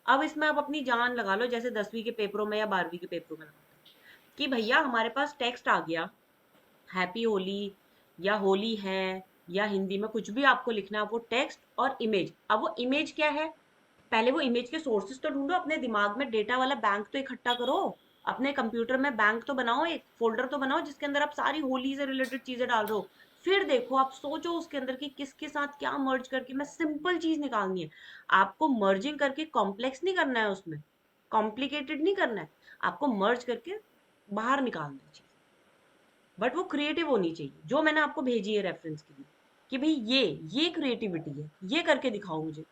अब इसमें आप अपनी जान लगा लो, जैसे 10वीं के पेपरों में या 12वीं के पेपरों में लगाते हैं कि भैया हमारे पास टेक्स्ट आ गया, हैप्पी होली या होली है या हिंदी में कुछ भी आपको लिखना है, वो टेक्स्ट और इमेज। अब वो इमेज क्या है, पहले वो इमेज के सोर्सेस तो ढूंढो, अपने दिमाग में डेटा वाला बैंक तो इकट्ठा करो, अपने कंप्यूटर में बैंक तो बनाओ, एक फोल्डर तो बनाओ जिसके अंदर आप सारी होली से रिलेटेड चीजें डाल रहे हो। फिर देखो, आप सोचो उसके अंदर कि किसके साथ क्या मर्ज करके मैं सिंपल चीज निकालनी है। आपको मर्जिंग करके कॉम्प्लेक्स नहीं करना है, उसमें कॉम्प्लिकेटेड नहीं करना है, आपको मर्ज करके बाहर निकालना है चीज। बट वो क्रिएटिव होनी चाहिए, जो मैंने आपको भेजी है रेफरेंस के लिए, कि भाई ये क्रिएटिविटी है, ये करके दिखाओ मुझे,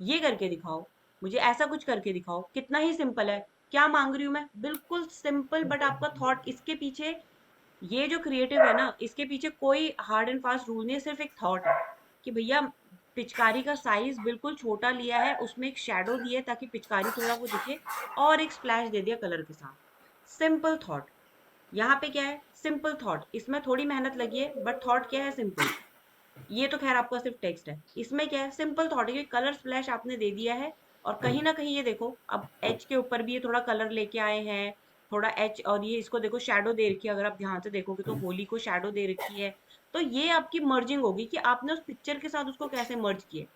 ये करके दिखाओ मुझे, ऐसा कुछ करके दिखाओ। कितना ही सिंपल है, क्या मांग रही हूँ मैं, बिल्कुल सिंपल, बट आपका थॉट इसके पीछे, ये जो क्रिएटिव है ना, इसके पीछे कोई हार्ड एंड फास्ट रूल नहीं है, सिर्फ एक थॉट है कि भैया पिचकारी का साइज बिल्कुल छोटा लिया है, उसमें एक शेडो दी है ताकि पिचकारी थोड़ा वो दिखे, और एक स्प्लैश दे दिया कलर के साथ। Simple thought. यहाँ पे क्या है, सिंपल थॉट, इसमें थोड़ी मेहनत लगी है बट थॉट क्या है, सिंपल। ये तो खैर आपका सिर्फ टेक्स्ट है, इसमें क्या है, सिंपल थॉट है, कलर स्प्लैश आपने दे दिया है। और कहीं ना कहीं ये देखो, अब एच के ऊपर भी ये थोड़ा कलर लेके आए हैं, थोड़ा एच, और ये इसको देखो शेडो दे रखी है, अगर आप ध्यान से देखोगे तो होली को शेडो दे रखी है। तो ये आपकी मर्जिंग होगी कि आपने उस पिक्चर के साथ उसको कैसे मर्ज किया।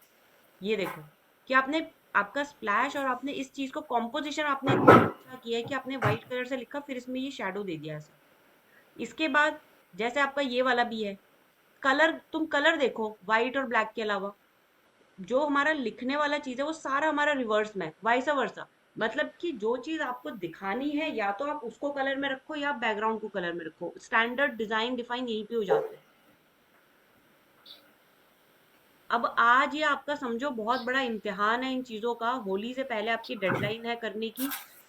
ये देखो कि आपने, आपका स्प्लैश और आपने इस चीज को कॉम्पोजिशन आपने इतना अच्छा किया है कि आपने व्हाइट कलर से लिखा, फिर इसमें ये शेडो दे दिया ऐसा। इसके बाद जैसे आपका ये वाला भी है, कलर, तुम कलर देखो व्हाइट और ब्लैक के अलावा, जो हमारा लिखने वाला चीज है वो सारा हमारा रिवर्स में, वाइस वर्सा। मतलब कि जो चीज आपको दिखानी है, या तो आप उसको कलर में रखो या बैकग्राउंड को कलर में रखो, स्टैंडर्ड डिजाइन डिफाइन यहीं पे हो जाता है। अब आज ये आपका समझो बहुत बड़ा इम्तिहान है इन चीजों का, होली से पहले आपकी डेडलाइन है करने की।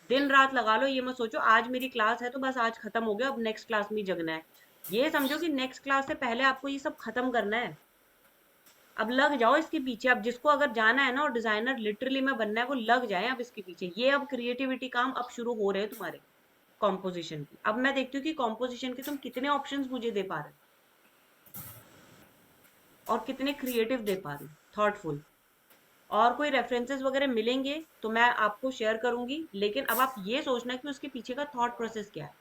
दिन रात लगा लो, ये मत सोचो आज मेरी क्लास है तो बस आज खत्म हो गया, अब नेक्स्ट क्लास में ही जगना है। ये समझो कि नेक्स्ट क्लास से पहले आपको ये सब खत्म करना है। अब लग जाओ इसके पीछे, अब जिसको अगर जाना है ना और डिजाइनर लिटरली में बनना है, वो लग जाए अब इसके पीछे। ये अब क्रिएटिविटी काम अब शुरू हो रहे हैं तुम्हारे कॉम्पोजिशन की। अब मैं देखती हूँ कि कॉम्पोजिशन के तुम कितने ऑप्शंस मुझे दे पा रहे हो और कितने क्रिएटिव दे पा रहे हो, थॉटफुल। और कोई रेफरेंसेस वगैरह मिलेंगे तो मैं आपको शेयर करूंगी, लेकिन अब आप ये सोचना कि उसके पीछे का थॉट प्रोसेस क्या है।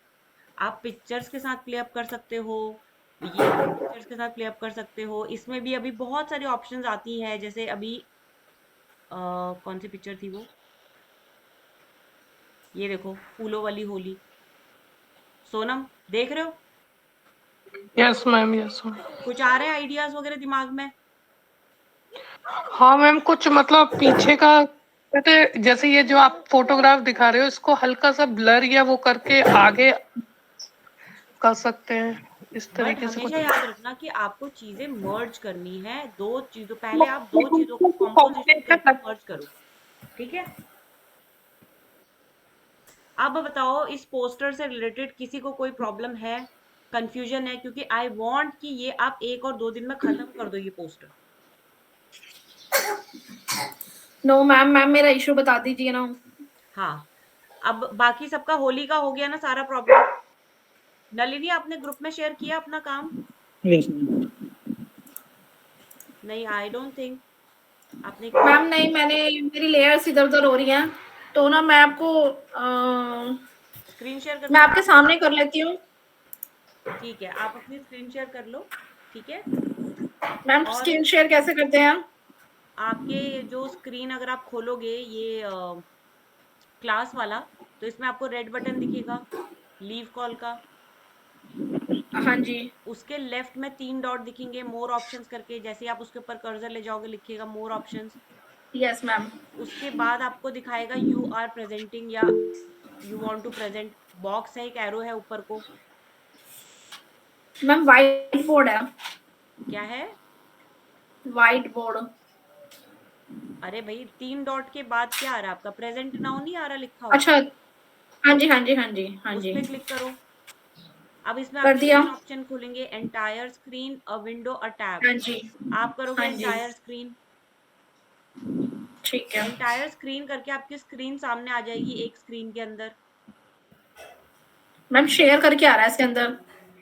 आप पिक्चर्स के साथ प्ले अप कर सकते हो, ये पिक्चर्स के साथ प्ले अप कर सकते हो। इसमें भी अभी बहुत सारी ऑप्शंस आती हैं, जैसे अभी कौन सी पिक्चर थी वो, ये देखो फूलों वाली होली। सोनम देख रहे हो, यस मैम, यस मैम। कुछ आ रहे हैं आइडियाज वगैरह दिमाग में? हाँ मैम, कुछ मतलब पीछे का कहते, जैसे ये जो आप फोटोग्राफ दिखा रहे हो, इसको हल्का सा ब्लर या वो करके आगे कर सकते हैं, इस बट तरीके से कुछ। हमेशा याद रखना कि आपको चीजें मर्ज करनी है, दो चीजों, पहले आप दो चीजों को कॉम्पोजिशन करके मर्ज करो, ठीक है। अब बताओ इस पोस्टर से रिलेटेड किसी को कोई प्रॉब्लम है, कंफ्यूजन है? क्योंकि आई वांट कि ये आप 1 और 2 दिन में खत्म कर दो ये पोस्टर। नो मैम, मैम मेरा इशू बता दीजिए ना। हाँ, अब बाकी सबका होली का हो गया ना सारा प्रॉब्लम। नलिनी आपने ग्रुप में शेयर किया अपना काम? नहीं, आई डोंट थिंक आपने किया। मैम नहीं, मैंने, मेरी लेयर्स इधर उधर हो रही हैं, तो ना मैं आपको स्क्रीन शेयर मैं करना आपके चाहती सामने कर लेती हूँ। हूँ, ठीक है, आप अपनी स्क्रीन शेयर कर लो, ठीक है। मैम और स्क्रीन शेयर कैसे करते हैं? आपके जो स्क्रीन अगर आप खोलोगे ये क्लास वाला, तो इसमें आपको रेड बटन दिखेगा लीव कॉल का। हाँ जी। उसके लेफ्ट में 3 डॉट दिखेंगे मोर ऑप्शंस करके, जैसे ही आप उसके ऊपर कर्सर ले जाओगे लिखिएगा मोर ऑप्शंस। Yes ma'am. उसके बाद आपको दिखाएगा यू आर प्रेजेंटिंग या you want to present, box है, एक एरो है ऊपर को। मैम व्हाइट बोर्ड है। क्या है? White board. अरे भाई 3 डॉट के बाद क्या आ रहा है आपका? प्रेजेंट नाउ नहीं आ रहा लिखा हुआ? अच्छा, हाँ जी, हाँ जी, हाँ जी, हाँ उस जी, पे क्लिक करो। अब इसमें कर आपके दिया। 3 ऑप्शन खुलेंगे, entire screen, a window, a tab. हाँ जी, आप करोगे हाँ जी, एंटायर स्क्रीन। ठीक है। एंटायर स्क्रीन करके आपकी स्क्रीन सामने आ जाएगी एक स्क्रीन के अंदर। मैम शेयर करके आ रहा है इसके अंदर,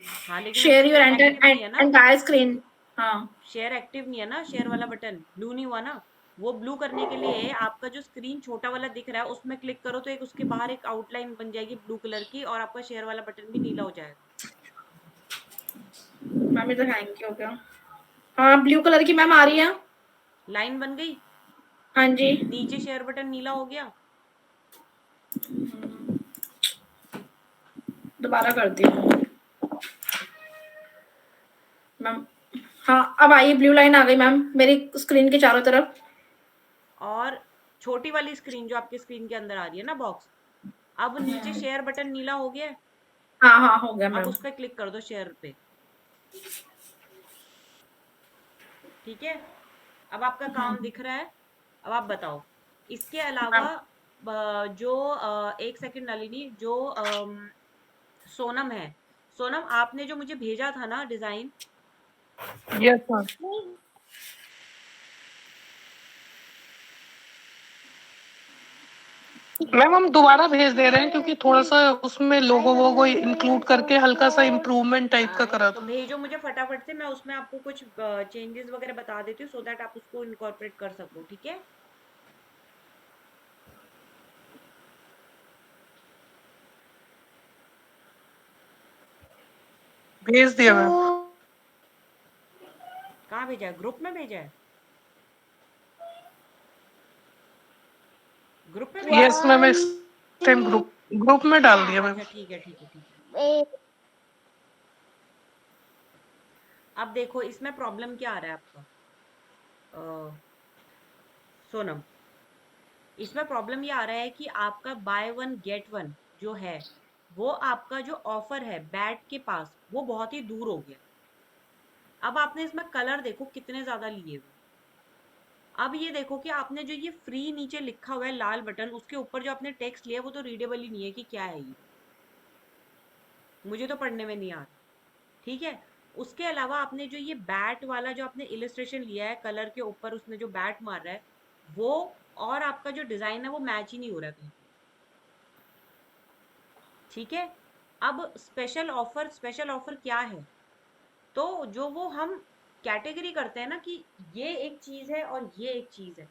हाँ, लेकिन अभी शेयर योर शेयर एक्टिव नहीं है ना। Entire screen. हाँ, शेयर एक्टिव नहीं है ना, शेयर वाला बटन ब्लू नहीं हुआ ना। वो ब्लू करने के लिए आपका जो स्क्रीन छोटा वाला दिख रहा है उसमें क्लिक करो, तो एक उसके बाहर एक आउटलाइन बन जाएगी ब्लू कलर की, और आपका शेयर वाला बटन भी नीला हो जाएगा। मैम इधर हैंग क्यों हो गया? हाँ, ब्लू कलर की मैम आ रही है। लाइन बन गई, हाँ जी, नीचे शेयर बटन नीला हो गया। दोबारा करती हूँ मैम। हाँ, अब आई ब्लू लाइन आ गई मैम मेरी स्क्रीन के चारों तरफ। और छोटी वाली स्क्रीन जो आपकी स्क्रीन के अंदर आ रही है ना बॉक्स, अब नीचे शेयर बटन नीला हो गया है। हाँ, हाँ, हो गया अब मैम। उस पर क्लिक कर दो, शेयर पे। ठीक है, अब आपका काम दिख रहा है। अब आप बताओ, इसके अलावा मैम, जो एक सेकंड नलिनी, जो सोनम है, सोनम आपने जो मुझे भेजा था ना डिजाइन, यस मैम। मैम हम दोबारा भेज दे रहे हैं क्योंकि थोड़ा सा उसमें लोगों वोगो इंक्लूड करके हल्का सा इम्प्रूवमेंट टाइप का करा तो था। भेजो मुझे फटाफट से, मैं उसमें आपको कुछ चेंजेस वगैरह बता देती हूँ, सो दैट आप उसको इनकॉर्पोरेट कर सको। ठीक है, भेज दिया मैम। कहाँ भेजा है? ग्रुप में भेजा है? ग्रुप में भेजा यस है? मैम, इस टाइम ग्रुप ग्रुप में डाल दिया मैम। अच्छा ठीक है, ठीक है, ठीक है। अब देखो इसमें प्रॉब्लम क्या आ रहा है आपका, अ, सोनम। इसमें प्रॉब्लम ये आ रहा है कि आपका बाय वन गेट वन जो है, वो आपका जो ऑफर है बैट के पास, वो बहुत ही दूर हो गया। अब आपने इसमें कलर देखो कितने ज्यादा लिए हुए। अब ये देखो कि आपने जो ये फ्री नीचे लिखा हुआ है लाल बटन, उसके ऊपर जो आपने टेक्स्ट लिया है वो तो रीडेबल ही नहीं है कि क्या है ये, मुझे तो पढ़ने में नहीं आ रहा। ठीक है, उसके अलावा आपने जो ये बैट वाला जो आपने इलिस्ट्रेशन लिया है कलर के ऊपर, उसने जो बैट मार रहा है वो, और आपका जो डिजाइन है वो मैच ही नहीं हो रहा है कहीं पे। ठीक है, अब स्पेशल ऑफर क्या है? तो जो वो हम कैटेगरी करते हैं ना कि ये एक चीज है और ये एक चीज है,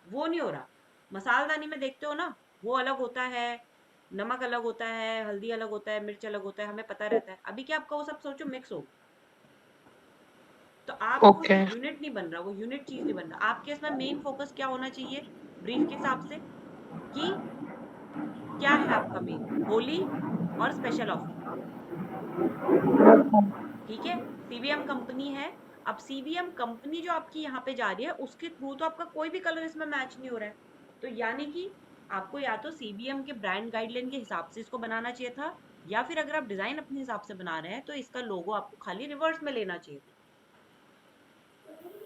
वो नहीं हो रहा। मसालदानी में देखते हो ना, वो अलग होता है, नमक अलग होता है, हल्दी अलग होता है, मिर्च अलग होता है, हमें पता रहता है। अभी क्या आपका वो सब सोचो मिक्स हो गया, तो आपको जो ओके यूनिट नहीं बन रहा, वो यूनिट चीज नहीं बन रहा। आपके इसमें मेन फोकस क्या होना चाहिए ब्रीफ के हिसाब से, कि क्या है आपका मेन, होली और स्पेशल ऑफर। ठीक है, सीवीएम कंपनी है। अब सीवीएम कंपनी जो आपकी यहाँ पे जा रही है उसके थ्रू तो आपका कोई भी कलर इसमें मैच नहीं हो रहा है। तो यानी कि आपको या तो सीवीएम के ब्रांड गाइडलाइन के हिसाब से इसको बनाना चाहिए था, या फिर अगर आप डिजाइन अपने हिसाब से बना रहे हैं तो इसका लोगो आपको खाली रिवर्स में लेना चाहिए था।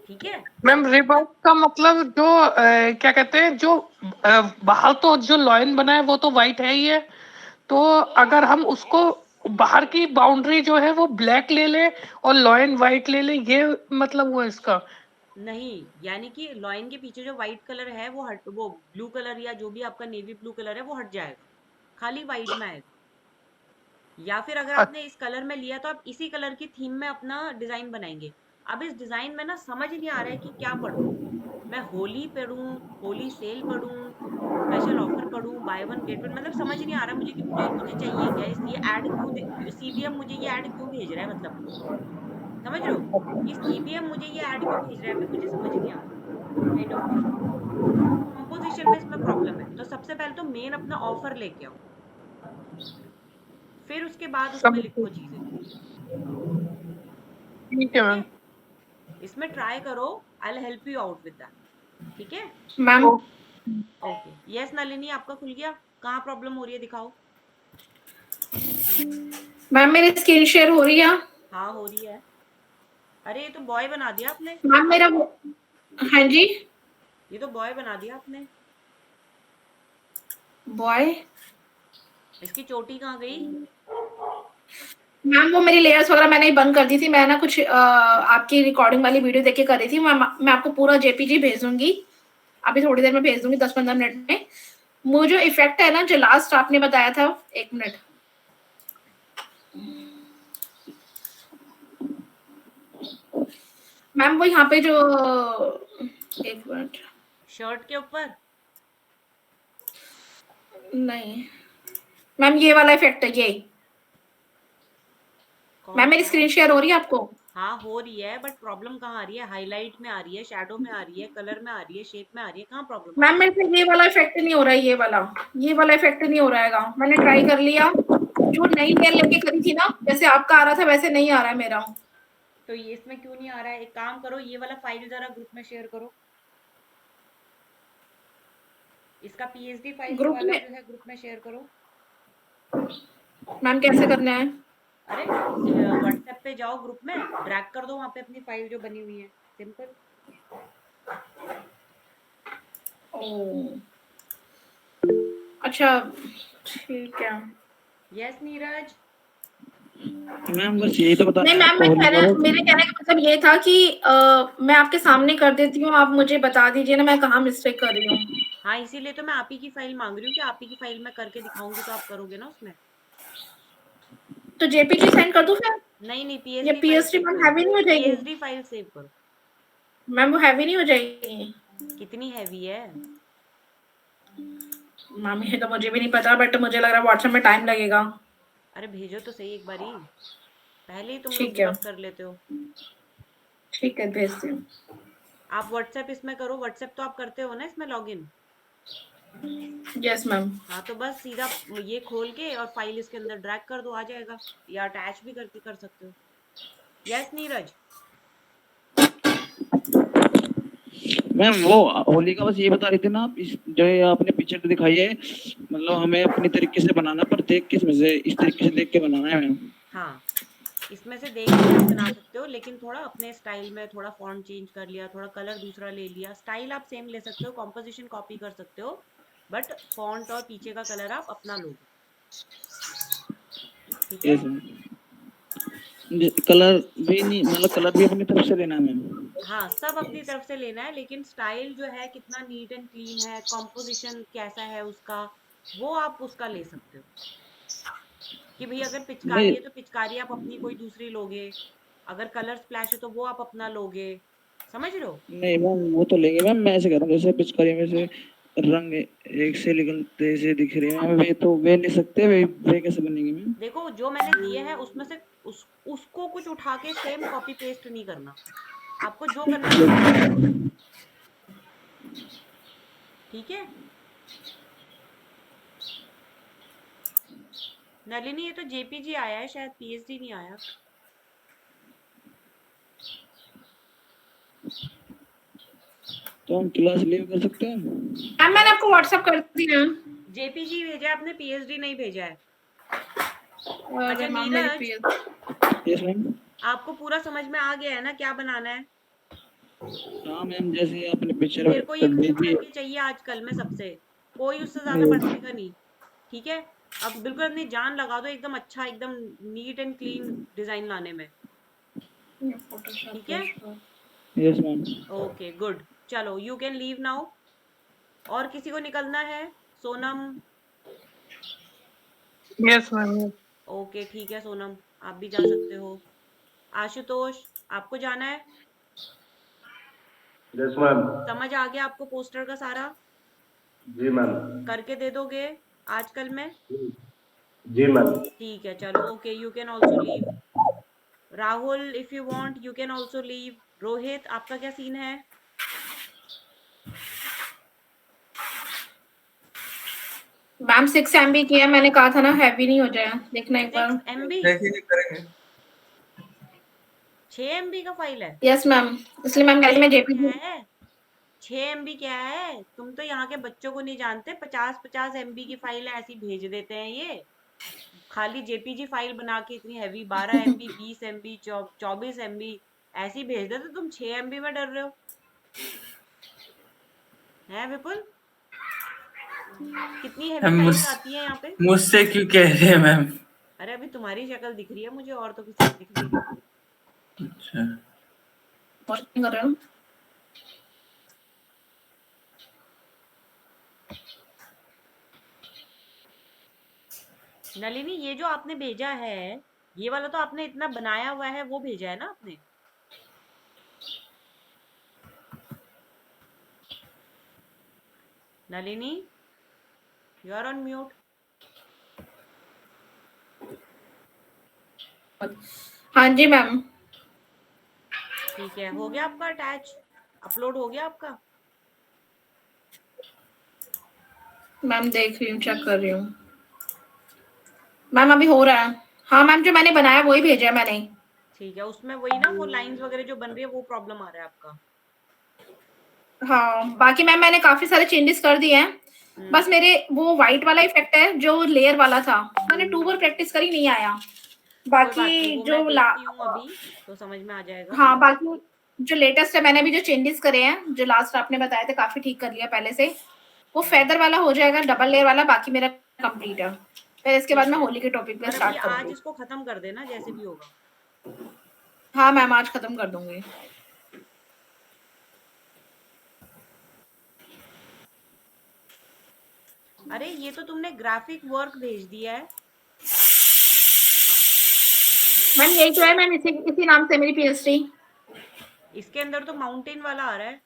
ठीक है, मैम, रिवर्स का मतलब जो क्या कहते हैं, जो बाहर तो जो लॉइन बना है वो तो वाइट है ही है, तो अगर हम उसको बाहर की बाउंड्री जो है वो ब्लैक ले लें और लॉइन वाइट ले लें, ये मतलब हुआ इसका। नहीं, यानी कि लॉइन के पीछे जो व्हाइट कलर है वो हट, वो ब्लू कलर या जो भी आपका नेवी ब्लू कलर है वो हट जाएगा, खाली व्हाइट में आएगा। या फिर अगर आपने इस कलर में लिया तो आप इसी कलर की थीम में अपना डिजाइन बनाएंगे। अब इस डिजाइन में ना समझ ही नहीं आ रहा है कि क्या पढूं, मैं होली पढूं, होली सेल पढूं, स्पेशल ऑफर पढूं, बाय वन गेट वन, मतलब समझ नहीं आ रहा मुझे कि मुझे मुझे चाहिए क्या, इसलिए ऐड क्यों, सीवीएम मुझे ये ऐड क्यों भेज रहा है, मतलब समझ रहे हो कि सीवीएम मुझे ये ऐड क्यों भेज रहा है, अभी मुझे समझ नहीं आ रहा काइंड ऑफ थिंग। कंपोजिशन में इसमें प्रॉब्लम है, तो सबसे पहले तो मेन अपना ऑफर लेके आओ, फिर उसके बाद उसमें सब लिखो चीजें। ठीक है ठीक मैम। है, इसमें ट्राई करो, I will help you out with that. ठीक है, मैम, ओके। यस नलिनी, आपका खुल गया? कहाँ प्रॉब्लम हो रही है दिखाओ। मैम मेरी स्क्रीन शेयर हो रही है? हाँ हो रही है। अरे ये तो बॉय बना दिया आपने, मैम मेरा हाँ जी, ये तो बॉय बना दिया आपने। बॉय इसकी चोटी कहाँ गई? मैम वो मेरी लेयर्स वगैरह मैंने बंद कर दी थी। मैं ना कुछ आपकी रिकॉर्डिंग वाली वीडियो देख के कर रही थी। मैं आपको पूरा जेपीजी भेज दूंगी, अभी थोड़ी देर में भेज दूंगी, 10-15 मिनट में। वो जो इफेक्ट है ना, जो लास्ट आपने बताया था, 1 मिनट, मैम वो यहाँ पे जो, 1 मिनट, शर्ट के ऊपर? नहीं मैम ये वाला इफेक्ट है ये। कौन मैम मेरी सा? स्क्रीन शेयर हो रही है आपको? हाँ हो रही है, बट प्रॉब्लम कहाँ आ रही है? हाईलाइट में आ रही है, शैडो में आ रही है, कलर में आ रही है, शेप में आ रही है, कहाँ प्रॉब्लम आ मैम रही मेरे से ये वाला इफेक्ट नहीं हो रहा है, ये वाला इफेक्ट नहीं हो रहा है। मैंने ट्राई कर लिया, जो नई लेयर लेके करी थी ना, जैसे आपका आ रहा था वैसे नहीं आ रहा है मेरा। है? तो ये इसमें क्यों नहीं आ रहा है? एक काम करो, ये वाला फाइल जरा ग्रुप में शेयर करो। इसका पीएचडी फाइल ग्रुप वाला में? जो है ग्रुप में शेयर करो। मैम कैसे करना है? अरे व्हाट्सएप पे जाओ, ग्रुप में ड्रैग कर दो वहां पे अपनी फाइल जो बनी हुई है, सिंपल। ओ अच्छा, ठीक है। यस नीरज। मैम बस यही तो नहीं बताना है मैम, आपको, होली का बस। मेरे कहने का मतलब ये था कि मैं आपके सामने कर देती हूँ, आप मुझे बता दीजिए ना मैं कहाँ मिस्टेक कर रही हूँ। हाँ इसीलिए तो मैं आप ही की फाइल मांग रही हूँ कि आप ही की फाइल में करके दिखाऊंगी तो आप करोगे ना उसमें। तो जेपीजी सेंड कर दूँ फिर? नहीं नहीं, ये PhD file PhD save ma'am करो। हैवी नहीं हो जाएगी? पीएचडी फाइल सेव करो। मैम वो हैवी नहीं हो जाएगी? कितनी हैवी है? मैम ये तो मुझे भी नहीं पता, बट मुझे लग रहा है व्हाट्सएप में टाइम लगेगा। अरे भेजो तो सही एक बारी, पहले ही तुम लोग ठीक गिव है, अप कर लेते हो। ठीक है, भेजती हूँ। आप व्हाट्सएप इसमें करो, व्हाट्सएप तो आप करते हो ना इसमें लॉगिन? Yes ma'am. हाँ तो बस सीधा ये खोल के और फाइल इसके अंदर ड्रैग कर दो, आ जाएगा। या अटैच भी करके कर सकते हो। यस नीरज। मैम वो होली का बस ये बता रही थी ना आप, इस जो ये आपने पिक्चर दिखाई है, मतलब हमें अपनी तरीके से बनाना, पर देख किस में से, इस तरीके से देख के बनाना है मैम। हाँ इसमें से देख के आप बना सकते हो, लेकिन थोड़ा अपने स्टाइल में, थोड़ा फॉन्ट चेंज कर लिया, थोड़ा कलर दूसरा ले लिया। स्टाइल आप सेम ले सकते हो, कॉम्पोजिशन कॉपी कर सकते हो, बट फॉन्ट और पीछे का कलर आप अपना लोगे। ठीक है? Yes ma'am. कलर भी नहीं, मतलब कलर भी अपनी तरफ से लेना है मैम। हाँ सब अपनी तरफ से लेना है, लेकिन स्टाइल जो है कितना नीट एंड क्लीन है, कॉम्पोजिशन कैसा है उसका, वो आप उसका ले सकते हो। कि भाई अगर पिचकारी नहीं है तो पिचकारी आप अपनी कोई दूसरी लोगे, अगर कलर स्प्लैश है तो वो आप अपना लोगे। समझ रहे हो? नहीं मैम, वो तो लेंगे मैम, मैं ऐसे कह रहा हूँ जैसे पिचकारी में से रंग एक से निकलते से दिख रहे हैं, वे तो वे ले सकते हैं, वे कैसे बनेंगे मैम? देखो जो मैंने दिए हैं उसमें से उसको कुछ उठा के सेम कॉपी पेस्ट नहीं करना, आपको जो करना है वो करना है। ठीक है नलिनी, ये तो जेपीजी आया है शायद, पीएचडी नहीं आया। तो हम क्लास लीव कर सकते हैं? मैम मैंने आपको व्हाट्सएप कर दिया। जेपीजी भेजा है आपने, पीएचडी नहीं भेजा है। अरे अच्छा मैम मेरी नीरज, यस मैम। आपको पूरा समझ में आ गया है ना क्या बनाना है? हाँ मैम, जैसे आपने पिक्चर मेरे को ये कर दी खत्म थी। करके चाहिए आजकल में सबसे, कोई उससे ज्यादा बढ़ाएगा नहीं। ठीक है? अब बिल्कुल अपनी जान लगा दो एकदम अच्छा, एकदम नीट एंड क्लीन डिजाइन लाने में। ठीक है? Yes ma'am. ओके गुड, चलो यू कैन लीव नाउ। और किसी को निकलना है? सोनम? Yes ma'am. ओके ठीक है सोनम, आप भी जा सकते हो। आशुतोष, आपको जाना है? Yes ma'am. समझ आ गया आपको पोस्टर का सारा? जी मैम। करके दे दोगे आजकल में? जी मैम। ठीक है चलो, okay you can also leave. Rahul if you want you can also leave. Rohit आपका क्या सीन है? मैम 6 MB किया, मैंने कहा था ना हैवी नहीं हो जाए, देखना एक बार। 6 MB? ऐसे ही करेंगे। 6 MB का फाइल है? यस मैम, इसलिए मैम कह रही मैं जेपीजी। क्या है 6 MB क्या है? तुम तो यहाँ के बच्चों को नहीं जानते, 50-50 MB की फाइल है ऐसी भेज देते हैं ये। खाली जेपीजी फाइल बना के इतनी हैवी, 12 MB, 20 MB, 24 MB ऐसी भेज देते, तुम 6 MB में डर रहे हो? हैं विपुल? कितनी हेवी मैम लाइंस आती है यहाँ पे? मुझसे क्यों कह रहे हैं मैम? अरे अभी तुम्हारी शक्ल दिख रही है मुझे, और तो किसी की दिख रही है। अच्छा वॉचिंग कर रहे हो? नलिनी, ये जो आपने भेजा है, ये वाला तो आपने इतना बनाया हुआ है, वो भेजा है ना आपने? Nalini, you are on mute. हाँ जी मैम। ठीक है, हो गया आपका अटैच, अपलोड हो गया आपका? मैम देख रही हूँ, चेक कर रही हूँ मैम, अभी हो रहा है। हाँ मैम, जो मैंने बनाया वही भेजा है मैंने। ठीक है, उसमें वही ना, वो लाइंस वगैरह जो बन रही है वो प्रॉब्लम आ रहा है आपका? हाँ बाकी मैम मैंने काफी सारे चेंजेस कर दिए हैं। बस मेरे वो व्हाइट वाला इफेक्ट है जो लेयर वाला था, मैंने 2 बार प्रैक्टिस करी, नहीं आया। कोई बात नहीं, बाकी वो जो मैं देखती हूँ अभी तो समझ में आ जाएगा। हाँ बाकी जो लेटेस्ट है, मैंने भी जो चेंजेस करे हैं, जो लास्ट आपने बताया था काफी ठीक कर लिया पहले से। वो फेदर वाला हो जाएगा, डबल लेयर वाला बाकी मेरा कंप्लीट है। फिर इसके बाद ठीक मैं है, होली के टॉपिक पे पर अभी स्टार्ट आज करूंगी। इसको खत्म कर देना जैसे भी होगा। हाँ मैम, आज खत्म कर दूंगी। अरे ये तो तुमने ग्राफिक वर्क भेज दिया है। मैम यही तो है मैम, इसी इसी नाम से मेरी पीएचडी। इसके अंदर तो माउंटेन वाला आ रहा है।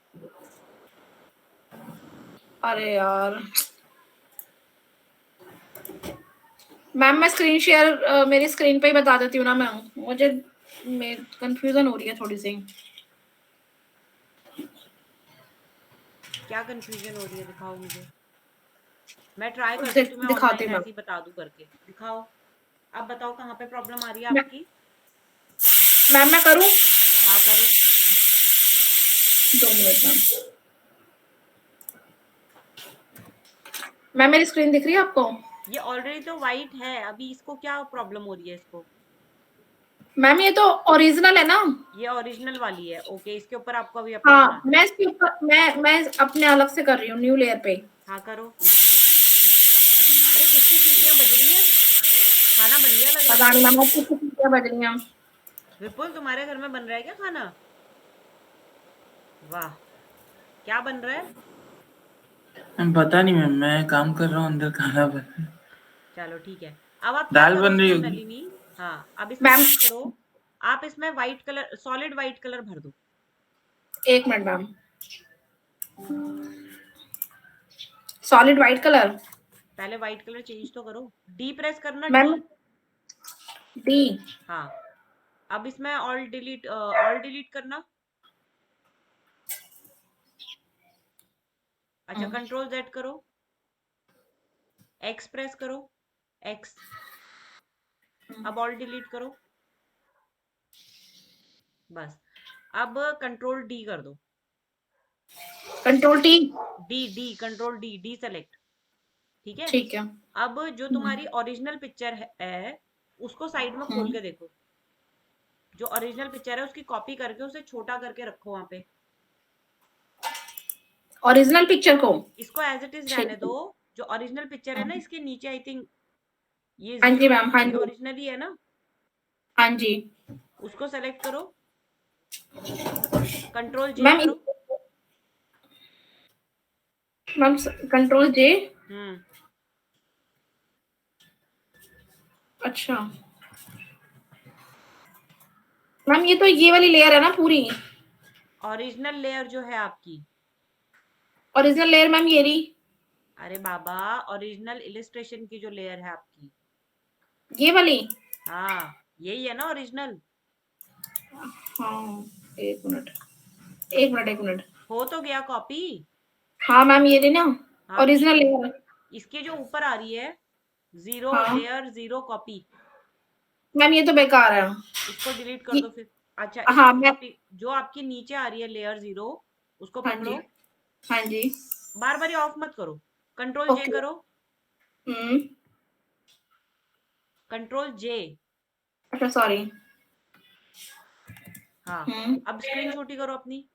अरे यार मैम, मैं स्क्रीन शेयर मेरी स्क्रीन पे ही बता देती हूँ ना मैम, मुझे कंफ्यूजन हो रही है थोड़ी सी। क्या कंफ्यूजन हो रही है, दिखाओ मुझे। मैं ट्राई करती हूँ तुम्हें दिखाती ऑनलाइन हूँ ऐसे ही बता दूं करके। दिखाओ, अब बताओ कहाँ पे प्रॉब्लम आ रही है मैम। आपकी? मैम मैं करूँ? हाँ करो। 2 मिनट मैम। मैम मेरी स्क्रीन दिख रही है आपको? ये ऑलरेडी तो वाइट है, अभी इसको क्या प्रॉब्लम हो रही है इसको? मैम ये तो ओरिजिनल है ना। ये ओरिजिनल वाली है, ओके। इसके ऊपर आपको अभी अपना हाँ, बनाना है। मैं इसके ऊपर मैं अपने अलग से कर रही हूँ, न्यू लेयर पे। हाँ करो। अरे कितनी सीटियां बज रही हैं, खाना बन गया लग रहा पता है। नहीं मैम आपकी कितनी बज रही हैं। विपुल, तुम्हारे घर में बन रहा है क्या खाना? वाह, क्या बन रहा है? मैम पता नहीं मैम, मैं काम कर रहा हूँ अंदर, खाना बन। चलो ठीक है, अब आप क्या दाल करो बन रही इसमें होगी। नलिनी। हाँ, अब इसमें मैम क्या करो, आप इसमें white colour, solid white colour भर दो। 1 minute ma'am, solid white colour. पहले व्हाइट कलर चेंज तो करो, डी प्रेस करना, डी। Ma'am D. हाँ, अब इसमें ऑल डिलीट करना। अच्छा, कंट्रोल जेड करो, एक्स प्रेस करो, एक्स। अब ऑल डिलीट करो, बस। अब कंट्रोल डी कर दो। Control T. D control D select. ठीक है, ठीक है। अब जो तुम्हारी ओरिजिनल पिक्चर है उसको साइड में खोल के देखो। जो ओरिजिनल पिक्चर है उसकी कॉपी करके उसे छोटा करके रखो वहां पे। ओरिजिनल पिक्चर को। इसको एज इट इज रहने दो। जो ओरिजिनल पिक्चर है ना, इसके नीचे आई थिंक ये हाँ जी जीरो है, मैम, हाँ ये जी, ओरिजिनल ही है ना। हाँ जी उसको सेलेक्ट करो, कंट्रोल जे मैम। करो। मैम कंट्रोल जे। हम्म, अच्छा मैम, ये तो ये वाली लेयर है ना पूरी? ओरिजिनल लेयर जो है आपकी। ओरिजिनल लेयर मैम ये रही। अरे बाबा, ओरिजिनल इलिस्ट्रेशन की जो लेयर है आपकी, ये वाली। हाँ यही है ना ओरिजिनल। हाँ 1 मिनट, 1 मिनट, 1 मिनट। हो तो गया कॉपी। हाँ मैम ये रही ना हाँ, ओरिजिनल लेयर। इसके जो ऊपर आ रही है जीरो हाँ लेयर, जीरो कॉपी, मैम ये तो बेकार है। इसको डिलीट कर ये, दो फिर। अच्छा, हाँ इसको मैं, कॉपी, जो आपकी नीचे आ रही है लेयर जीरो, उसको हाँ पकड़ो। जी, हाँ जी। बार बार ऑफ मत करो, कंट्रोल जे ओके। करो, हम्म। कंट्रोल जे। अच्छा सॉरी। हाँ, हम्म। अब स्क्रीन छोटी करो अपनी।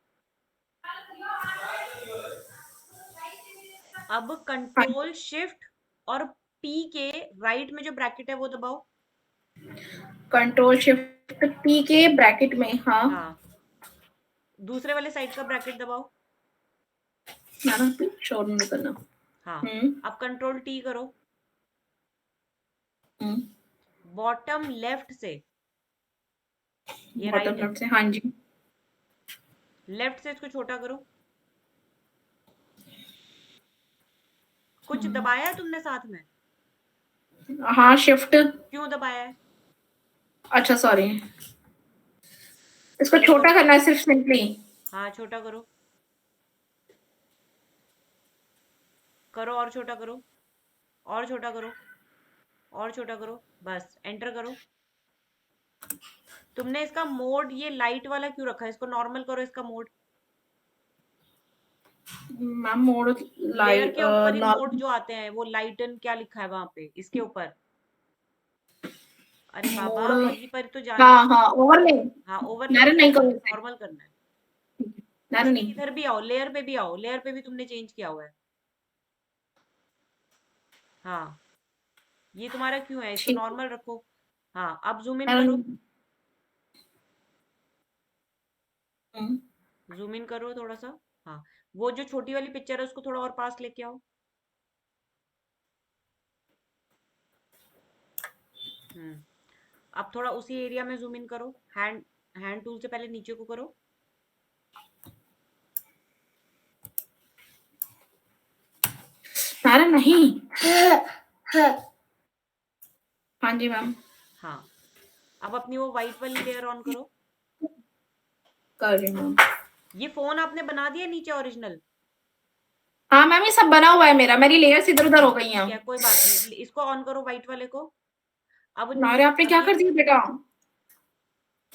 अब कंट्रोल शिफ्ट और पी के राइट में जो ब्रैकेट है वो दबाओ। कंट्रोल शिफ्ट पी के ब्रैकेट में, हाँ हाँ, दूसरे वाले साइड का ब्रैकेट दबाओ। मैडम शोर नहीं करना। हाँ, हम्म अब कंट्रोल टी करो। हम्म बॉटम लेफ्ट से, ये बॉटम राइट है, लेफ्ट से, हाँ जी। लेफ्ट से इसको छोटा करो। कुछ हम्म, दबाया है तुमने साथ में? हाँ शिफ्ट। क्यों दबाया है? अच्छा सॉरी, इसको देखो, छोटा करना है सिर्फ सिंपली। हाँ छोटा करो, करो और छोटा करो, और छोटा करो, और छोटा करो, बस एंटर करो। तुमने इसका मोड ये लाइट वाला क्यों रखा है? इसको नॉर्मल करो इसका mode. Ma'am mode layer light के ऊपर ही मोड नॉर्मल। जो आते हैं वो लाइटन क्या लिखा है वहां पे इसके ऊपर? अरे बाबा, मोड, वहीं पर तो जाना हाँ है। हाँ ओवरले। हाँ, ओवरले नहीं नहीं नहीं करना करो है, इसे, नॉर्मल करना है। नहीं इसके नहीं। इधर भी आओ, लेयर पे भी आओ, लेयर पे भी तुमने चेंज किया हुआ है। हाँ, ये तुम्हारा क्यों है? इसको ठीक नॉर्मल रखो। हाँ, अब जूम इन करो, मैडम। हम्म, जूम इन करो थोड़ा सा। हाँ, वो जो छोटी वाली पिक्चर है उसको थोड़ा और पास लेके आओ। हम्म, अब थोड़ा उसी एरिया में जूम इन करो। हैंड हैंड टूल से पहले नीचे को करो। मैडम नहीं। हाँ जी मैम, हाँ, अब अपनी वो वाइट वाली लेयर ऑन करो। कर रही हूँ मैम। ये फोन आपने बना दिया नीचे ओरिजिनल? हाँ मैम ये सब बना हुआ है मेरा, मेरी लेयर्स इधर उधर हो गई हैं। ठीक है, कोई बात नहीं, इसको ऑन करो वाइट वाले को। अब अरे आपने अब क्या कर दिया बेटा?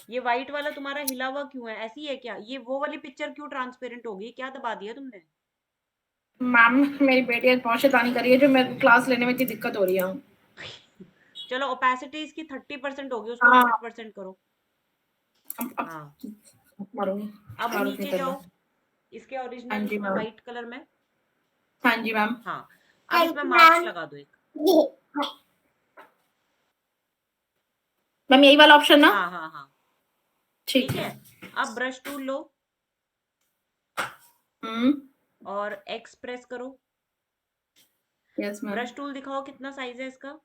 ये व्हाइट वाला तुम्हारा हिला हुआ क्यों है? ऐसी है क्या? ये वो वाली पिक्चर क्यों ट्रांसपेरेंट हो गई? क्या दबा दिया तुमने? मैम मेरी बेटी आज बहुत शैतानी कर रही है, जो मेरे क्लास लेने में इतनी दिक्कत हो रही है। चलो, ओपेसिटी इसकी 30% होगी, उसको हाँ 100% करो। अब हाँ, मारूंगी, अब मारूंगी नीचे करना। जाओ, इसके हाँ ओरिजिनल जी इसमें मैम, व्हाइट कलर में। हाँ जी मैम। हाँ, अब इसमें मार्क्स लगा दो एक। मैम यही वाला ऑप्शन ना? हाँ हाँ हाँ, ठीक ठीक है। है। अब ब्रश टूल लो हम्म और एक्स प्रेस करो। Yes ma'am. ब्रश टूल दिखाओ कितना साइज है इसका।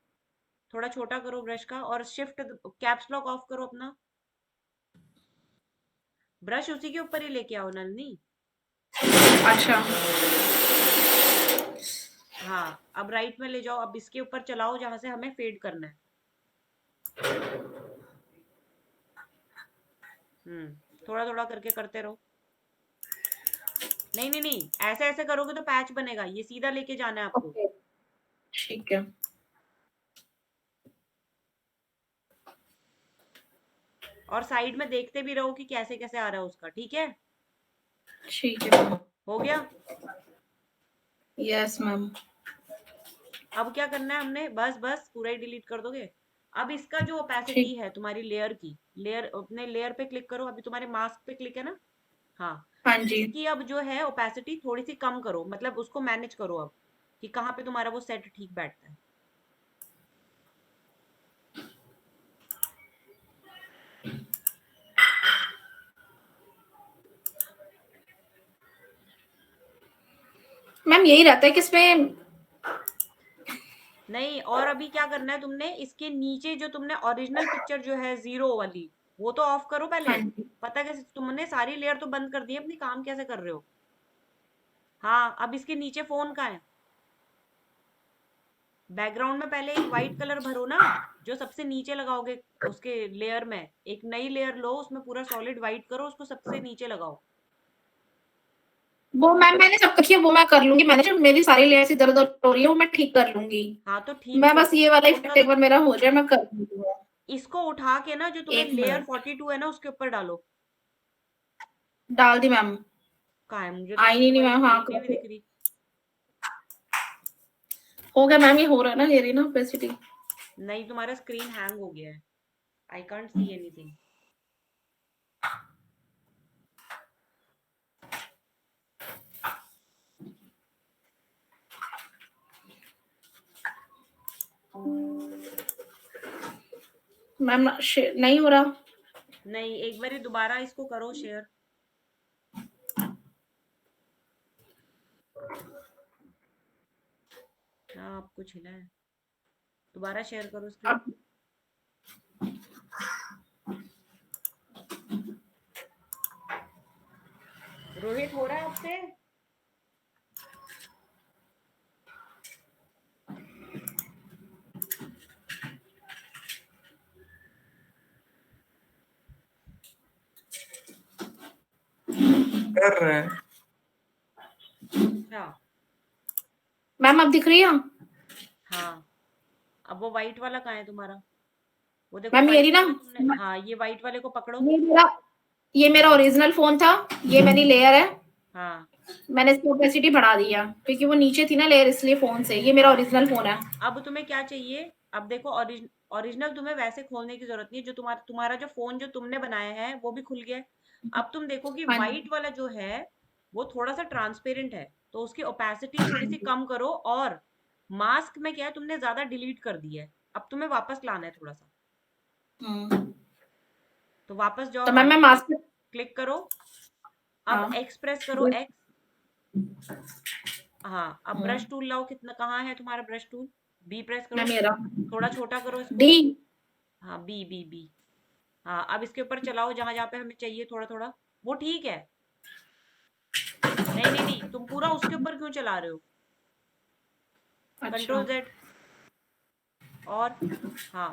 थोड़ा छोटा करो ब्रश का, और शिफ्ट कैप्स लॉक ऑफ करो अपना। ब्रश उसी के ऊपर ही लेके आओ नलनी। अच्छा हाँ, अब राइट में ले जाओ, अब इसके ऊपर चलाओ जहां से हमें फेड करना है। थोड़ा थोड़ा करके करते रहो। नहीं नहीं नहीं, ऐसे ऐसे करोगे तो पैच बनेगा, ये सीधा लेके जाना है आपको। ओके, ठीक है। और साइड में देखते भी रहो कि कैसे कैसे आ रहा है उसका, ठीक है? ठीक है मैम। हो गया। Yes ma'am. अब क्या करना है हमने? बस बस पूरा ही डिलीट कर दोगे? अब इसका जो ओपेसिटी ठीक। है तुम्हारी लेयर की, लेयर अपने लेयर पे क्लिक करो। अभी तुम्हारे मास्क पे क्लिक है ना? हाँ, हाँ जी। इसकी अब जो है ओपेसिटी थोड़ी सी कम करो, मतलब उसको मैनेज करो अब कि कहाँ पे तुम्हारा वो सेट ठीक बैठता है। मैम यही रहता है कि इसमें। नहीं, और अभी क्या करना है तुमने? इसके नीचे जो तुमने ओरिजिनल पिक्चर जो है जीरो वाली, वो तो ऑफ करो पहले। हाँ जी। पता कैसे? तुमने सारी लेयर तो बंद कर दी है, अपनी काम कैसे कर रहे हो? हाँ, अब इसके नीचे फोन का है। बैकग्राउंड में पहले एक वाइट कलर भरो ना, जो सबसे नीचे लगाओगे उसके लेयर में। एक नई लेयर लो, उसमें पूरा सॉलिड वाइट करो, उसको सबसे नीचे लगाओ। वो मैम मैंने सब किया, वो मैं कर लूंगी मैनेज, मेरी सारी लेयर्स इधर उधर हो रही है, वो मैं ठीक कर लूंगी। हाँ, तो ठीक मैं करो। बस ये वाला थोड़ा इफेक्ट एक बार मेरा हो जाए, मैं कर दूंगी वो। इसको उठा के ना, जो तुम्हें एक लेयर मिनट 42 है ना उसके ऊपर डालो। डाल दी मैम। कहाँ है? मुझे तो आई नहीं नहीं तुम्हारी मैम, हाँ स्क्रीन ही कर नहीं दो। दिख रही। हो गया मैम, ये हो रहा है ना, ये रही ना ओपेसिटी। नहीं, तुम्हारा स्क्रीन हैंग हो गया है। I can't see anything. Ma'am नहीं हो रहा। नहीं, एक बार दोबारा इसको करो शेयर। हाँ, आप कुछ हिला है, दोबारा शेयर करो स्क्रीन। अब रोहित, हो रहा है आपसे? कर रहे हैं। अच्छा, मैम अब दिख रही है? हाँ। अब वो व्हाइट वाला कहाँ है तुम्हारा? वो देखो मैम व्हाइट मेरी ना, वाला तुमने, हाँ, ये व्हाइट वाले को पकड़ो। ये मेरा ओरिजिनल फोन था, ये मेरी लेयर है। हाँ मैंने इसकी ओपेसिटी बढ़ा दिया क्योंकि वो नीचे थी ना लेयर, इसलिए फोन से। ये मेरा हाँ। ओरिजिनल फोन है। अब तुम्हें क्या चाहिए? अब देखो, ओरिजिनल तुम्हें वैसे खोलने की जरूरत नहीं है, जो तुम्हारा तुम्हारा जो फोन जो तुमने बनाया है वो भी खुल गया है। अब तुम देखो कि हाँ व्हाइट जी। वाला जो है वो थोड़ा सा ट्रांसपेरेंट है, तो उसकी ओपेसिटी थोड़ी सी कम करो। और मास्क में क्या है, तुमने ज्यादा डिलीट कर दिया है, अब तुम्हें वापस लाना है थोड़ा सा। तो वापस जाओ, तो मैम मैं माइनस पे मास्क, क्लिक करो। अब हाँ एक्स प्रेस करो, एक्स। हाँ, अब ब्रश टूल लाओ। कितना, कहाँ है तुम्हारा ब्रश टूल? बी प्रेस करो, मैम मेरा थोड़ा छोटा करो इसको। डी। हाँ, बी बी बी। हाँ, अब इसके ऊपर चलाओ जहां जहां पे हमें चाहिए, थोड़ा थोड़ा। वो ठीक है। नहीं नहीं नहीं, तुम पूरा उसके ऊपर क्यों चला रहे हो? अच्छा कंट्रोल जेड। और हाँ,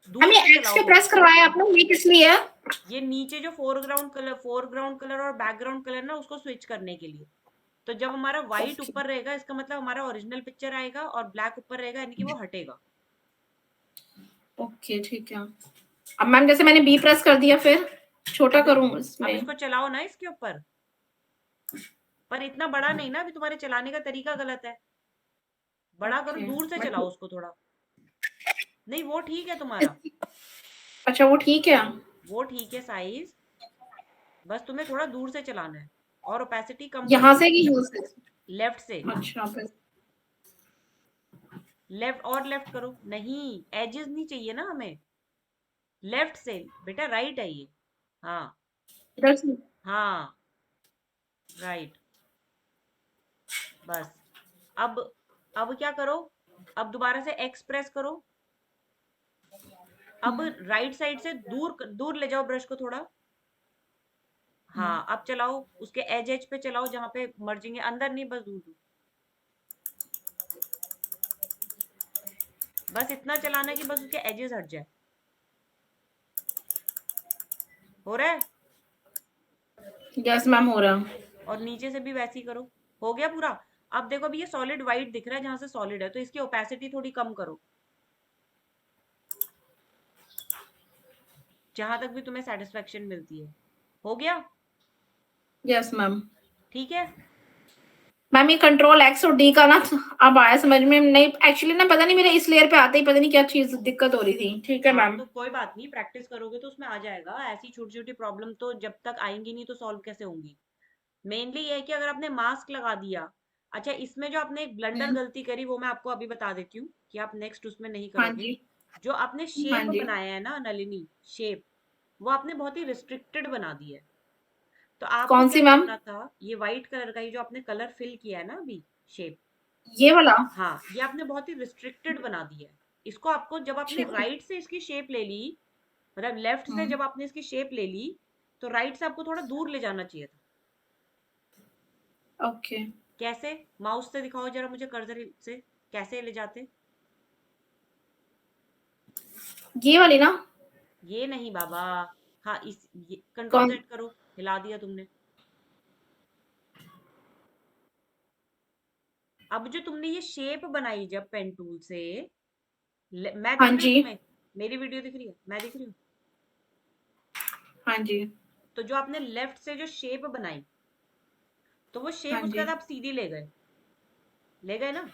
मैम, दूर ये से एक्स चलाओ क्यों थोड़ा। प्रेस करवाया आपने, ये किस लिए है? ये नीचे जो फोरग्राउंड कलर और बैकग्राउंड कलर ना, उसको स्विच करने के लिए। तो जब हमारा व्हाइट ओके ऊपर रहेगा, इसका मतलब हमारा ओरिजिनल पिक्चर आएगा, और ब्लैक ऊपर रहेगा यानी कि वो हटेगा। ओके ठीक है। अब मैम जैसे मैंने बी प्रेस कर दिया, फिर छोटा अब करूँ अब इसमें? इसको चलाओ ना इसके ऊपर, पर इतना बड़ा नहीं ना, अभी तुम्हारे चलाने का तरीका गलत है। बड़ा करो, ओके दूर से मैं, चलाओ उसको थोड़ा। नहीं, वो ठीक है तुम्हारा, अच्छा वो ठीक है। वो ठीक है साइज। बस तुम्हें थोड़ा दूर से चलाना है, और ओपेसिटी कम कर यहाँ दो। से कि यूज से? लेफ्ट से, अच्छा फिर लेफ्ट और लेफ्ट करो। नहीं, एजेस नहीं चाहिए ना हमें, लेफ्ट से बेटा, राइट है ये। हाँ इधर से। हाँ, राइट। बस। अब अब क्या करो? अब दोबारा से एक्स प्रेस करो। अब राइट साइड से दूर दूर ले जाओ ब्रश को थोड़ा। हाँ, अब चलाओ उसके एज एज पे चलाओ, जहां पे मर्जिंग है, अंदर नहीं, बस दूर दूर। बस इतना चलाना कि बस उसके एजेस हट जाए। हो रहा है? यस मैम हो रहा। और नीचे से भी वैसे ही करो। हो गया पूरा। अब देखो, अभी ये सॉलिड व्हाइट दिख रहा है जहां से सॉलिड है, तो इसकी ओपेसिटी थोड़ी कम करो, जहां तक भी तुम्हें सेटिस्फेक्शन मिलती है। हो गया? Yes ma'am. ठीक है। मैम ये कंट्रोल एक्स और डी का ना, अब आया समझ में। नहीं एक्चुअली ना, पता नहीं मेरे इस लेयर पे आते ही पता नहीं क्या चीज दिक्कत हो रही थी। ठीक है हाँ, मैम। तो कोई बात नहीं, प्रैक्टिस करोगे तो उसमें आ जाएगा। ऐसी छोटी छोटी प्रॉब्लम तो जब तक आएंगी नहीं तो सॉल्व कैसे होंगी? मेनली ये है कि अगर आपने मास्क लगा दिया। अच्छा, इसमें जो आपने एक ब्लंडर हम्म, गलती करी, वो मैं आपको अभी बता देती हूँ कि आप नेक्स्ट उसमें नहीं हाँ करोगे। जी। जो आपने हाँ शेप जी। बनाया है ना नलिनी, शेप, वो आपने बहुत ही रिस्ट्रिक्टेड बना दी है। तो आपको कौन क्या सी मैम? करना था, ये व्हाइट कलर का ही जो आपने कलर फिल किया है ना अभी, शेप, ये वाला? हाँ, ये आपने बहुत ही रिस्ट्रिक्टेड बना दिया है। इसको आपको, जब आपने ठीक है। राइट से इसकी शेप ले ली, मतलब लेफ्ट से हम्म, जब आपने इसकी शेप ले ली, तो राइट से आपको थोड़ा दूर ले जाना चाहिए था। ओके। कैसे? माउस से दिखाओ जरा मुझे, कर्सर से कैसे ले जाते? ये वाली ना? ये नहीं बाबा। हाँ, इस कंट्रोल कौन? जेड करो, हिला दिया तुमने। अब जो तुमने ये शेप बनाई जब पेन टूल से, मैं हाँ दिख रही हूँ जी। तुम्हें? मेरी वीडियो दिख रही है? मैं दिख रही हूँ? हाँ जी। तो जो आपने लेफ्ट से जो शेप बनाई, तो वो शेप हाँ उसके जी। बाद आप सीधी ले गए ना?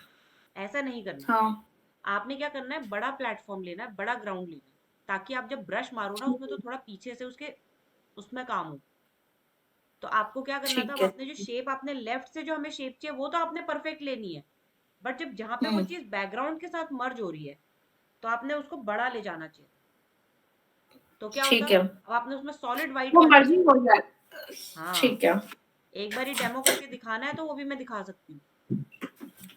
ऐसा नहीं करना। हाँ आपने क्या करना है, बड़ा प्लेटफॉर्म लेना है, बड़ा ग्राउंड लेना है, ताकि आप जब ब्रश मारो ना उसमें, तो थोड़ा पीछे से उसके उसमें काम हो। तो आपको क्या करना था, अब ठीक है। आपने जो शेप, आपने लेफ्ट से जो हमें शेप चाहिए वो तो आपने परफेक्ट लेनी है, बट जब जहां पे वो हम्म, चीज बैकग्राउंड के साथ मर्ज हो रही है, तो आपने उसको बड़ा ले जाना चाहिए। तो क्या होता, ठीक है, अब आपने उसमें सॉलिड व्हाइट वो कर मर्जी दिया। हो जाए। हाँ, ठीक है। एक बार ही डेमो करके दिखाना है तो वो भी मैं दिखा सकती हूँ।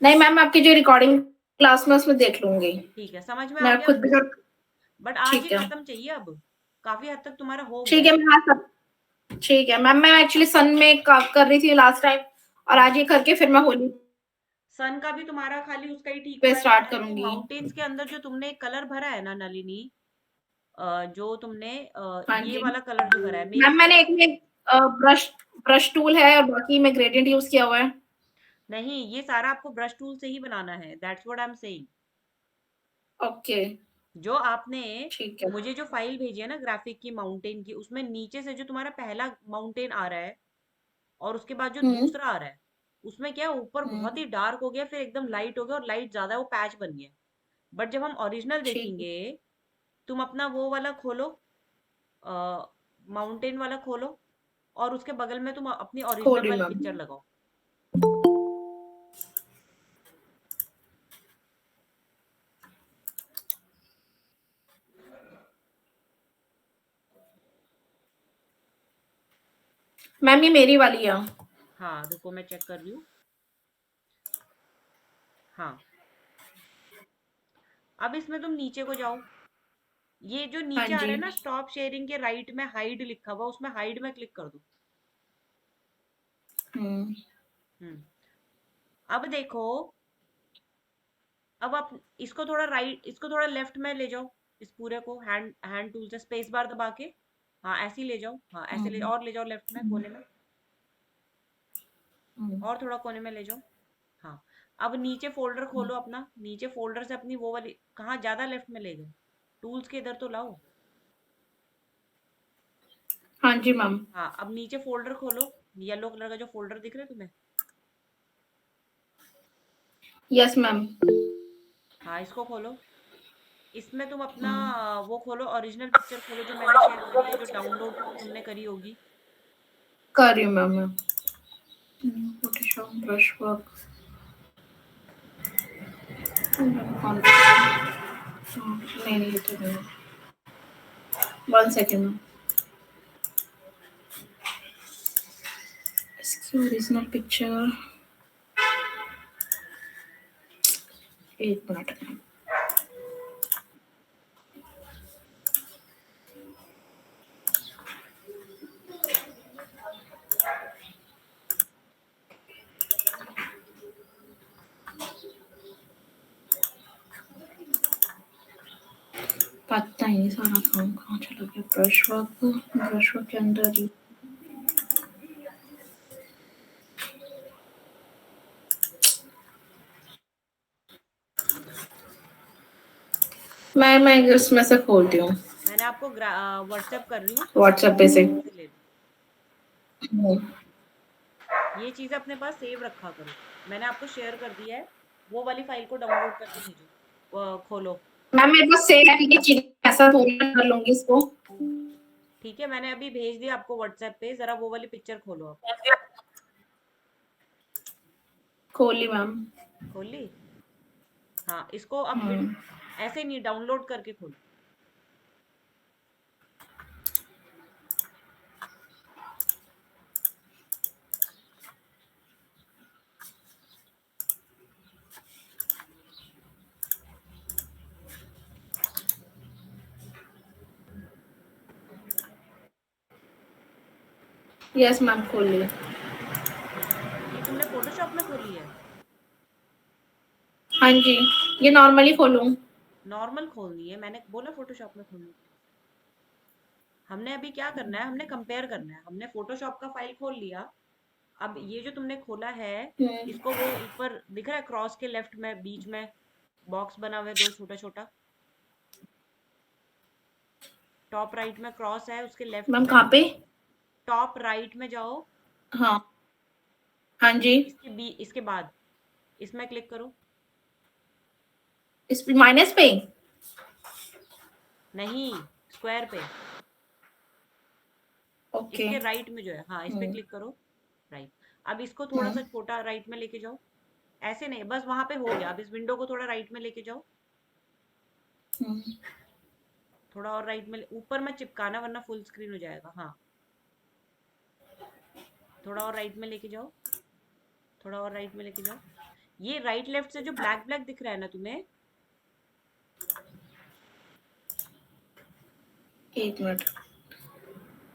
नहीं मैम, आपकी जो रिकॉर्डिंग क्लास में उसमें देख लूंगी, ठीक है, समझ में आ मैं गया खुद भी आपको? कर। बट आज ही ठीक है, खत्म चाहिए अब, काफी हद तक तुम्हारा हो ठीक गया है है। मैं हाँ सब। ठीक है मैम, मैं एक्चुअली सन में कर रही थी लास्ट टाइम, और आज ये करके फिर मैं होली सन का भी तुम्हारा खाली उसका ही ठीक पे हुआ है, स्टार्ट लेकिन वो करूंगी। माउंटेन्स के अंदर जो तुमने कलर भरा है ना नलिनी, जो तुमने हाँ ये जी वाला कलर जो भरा है, मे मैम, बी मैंने एक में ब्रश ब्रश टूल है, और बाकी में ग्रेडियंट यूज किया हुआ है। नहीं, ये सारा आपको ब्रश टूल से ही बनाना है, that's what I am saying. Okay, जो आपने ठीक है। मुझे जो फाइल भेजी है ना ग्राफिक की माउंटेन की, उसमें नीचे से जो तुम्हारा पहला माउंटेन आ रहा है और उसके बाद जो हम्म दूसरा आ रहा है, उसमें क्या है, ऊपर बहुत हम्म ही डार्क हो गया, फिर एकदम लाइट हो गया, और लाइट ज्यादा है, वो पैच बन गया। बट जब हम ओरिजिनल ठीक है, देखेंगे, तुम अपना वो वाला खोलो, माउंटेन वाला खोलो, और उसके बगल में तुम अपनी खोल ओरिजिनल रही हूँ वाली मैम। पिक्चर लगाओ। मैम ये मेरी वाली है। हाँ, रुको मैं चेक कर रही हूँ। हाँ, अब इसमें तुम नीचे को जाओ, ये जो हाँ नीचे आ रहा जी। है ना स्टॉप शेयरिंग के राइट में हाइड लिखा हुआ, उसमें हाइड में क्लिक कर दो। हम्म हम्म, अब देखो, अब आप इसको थोड़ा राइट, इसको थोड़ा लेफ्ट में ले जाओ, इस पूरे को हैंड हैंड टूल से स्पेस बार दबा के, हाँ ऐसे ही ले जाओ, हाँ ऐसे ले, हम्म और ले जाओ लेफ्ट में कोने में, हम्म और थोड़ा कोने में ले जाओ। हाँ, अब नीचे फोल्डर खोलो अपना, नीचे फोल्डर से अपनी वो वाली, कहाँ ज्यादा लेफ्ट में ले गए, टूल्स के इधर तो लाओ। हाँ जी मैम। हाँ, अब नीचे फोल्डर खोलो, येलो कलर का जो फोल्डर दिख रहा है तुम्हें, यस मैम। हाँ इसको खोलो। इसमें तुम अपना हम्म वो खोलो, ओरिजिनल पिक्चर खोलो जो मैंने शेयर करी है, जो डाउनलोड तुमने करी होगी। कर रही हूँ मैम मैं। फोटोशॉप ब्रश वर्क, नहीं नहीं ये तो नहीं। 1 सेकेंड। इसकी ओरिजिनल पिक्चर, 1 मिनट। पता ही नहीं सारा काम कहाँ चला गया। ब्रश वर्क के अंदर ही मैं इसमें से खोलती हूँ, मैंने आपको व्हाट्सएप कर रही हूँ, व्हाट्सएप पे से। से ले लो। ये चीज अपने पास सेव रखा करो, मैंने आपको शेयर कर दिया है, वो वाली फाइल को डाउनलोड करके भेजो, खोलो। मैम मेरे पास सेव है, ये चीज ऐसा फोल्डर कर लूंगी इसको। ठीक है, मैंने अभी भेज दिया आपको व्हाट्सएप पे, जरा वो वाली पिक्चर खोलो आप। खोली मैम। खोल ली? हाँ, इसको अब हम्म ऐसे नहीं, डाउनलोड करके खोलो। यस मैम खोल लिया। ये तुमने फोटोशॉप में खोली है? हाँ जी, ये नॉर्मली खोलूं? नॉर्मल खोलनी है, मैंने बोला फोटोशॉप में खोलनी है। हमने अभी क्या करना है, हमने कंपेयर करना है, हमने फोटोशॉप का फाइल खोल लिया। अब ये जो तुमने खोला है, हम्म इसको वो ऊपर दिख रहा है क्रॉस के लेफ्ट में बीच में बॉक्स बना हुआ है, दो छोटा छोटा, टॉप राइट में क्रॉस है, उसके लेफ्ट मैम में कहाँ पे? टॉप राइट में जाओ, हाँ हाँ जी। इसके बाद इसमें क्लिक करो। इस माइनस पे? नहीं, स्क्वायर पे, ओके। इसके राइट में जो है, हाँ इस पे हम्म क्लिक करो, राइट। अब इसको थोड़ा सा हम्म छोटा राइट में लेके जाओ, ऐसे नहीं, बस वहां पे हो गया। अब इस विंडो को थोड़ा राइट में लेके जाओ, हम्म थोड़ा और राइट में ऊपर में चिपकाना वरना फुल स्क्रीन हो जाएगा। हाँ, थोड़ा और राइट में लेके जाओ, थोड़ा और राइट में लेके जाओ। ये राइट लेफ्ट से जो ब्लैक ब्लैक दिख रहा है ना तुम्हें, एक मिनट।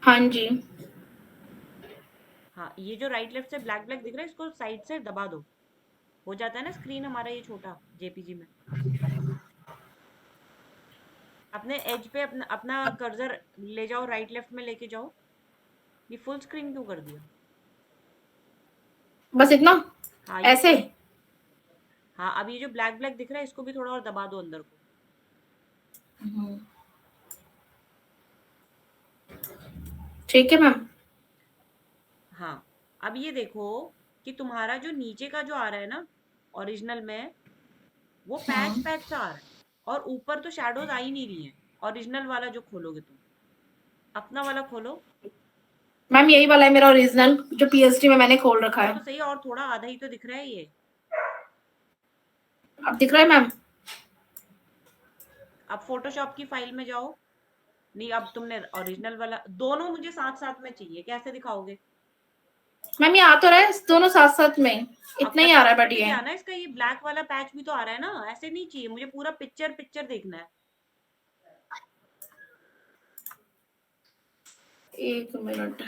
हाँ जी। हाँ, ये जो राइट लेफ्ट से ब्लैक ब्लैक दिख रहा है इसको साइड से दबा दो। हो जाता है ना स्क्रीन हमारा ये छोटा जेपीजी में। अपने एज पे अपना अपना कर्सर ले जाओ, राइट लेफ्ट में लेके जाओ। ये फुल स्क्रीन क्यों कर दिया? बस इतना हाँ ऐसे। हाँ, अब ये जो ब्लैक ब्लैक दिख रहा है इसको भी थोड़ा और दबा दो अंदर को। ठीक है मैम। हाँ, अब ये देखो कि तुम्हारा जो नीचे का जो आ रहा है ना ओरिजिनल में, वो पैच पैच सा आ रहा है और ऊपर तो शैडोज आ ही नहीं रही हैं। ओरिजिनल वाला जो खोलोगे तुम, अपना वाला खोलो मैम यही वाला है मेरा ओरिजिनल जो पीएचडी में मैंने खोल रखा तो है। सही, और थोड़ा आधा ही तो दिख रहा है ये। अब दिख रहा है मैम? अब फोटोशॉप की फाइल में जाओ। नहीं, अब तुमने ओरिजिनल वाला, दोनों मुझे साथ साथ में चाहिए, कैसे दिखाओगे? मैम ये आ तो रहा है दोनों साथ साथ में, अब इतना ही आ रहा है कट बट कट ये। गया ना इसका, ये ब्लैक वाला पैच भी तो आ रहा है ना, ऐसे नहीं चाहिए मुझे, पूरा पिक्चर पिक्चर देखना है। एक मिनट।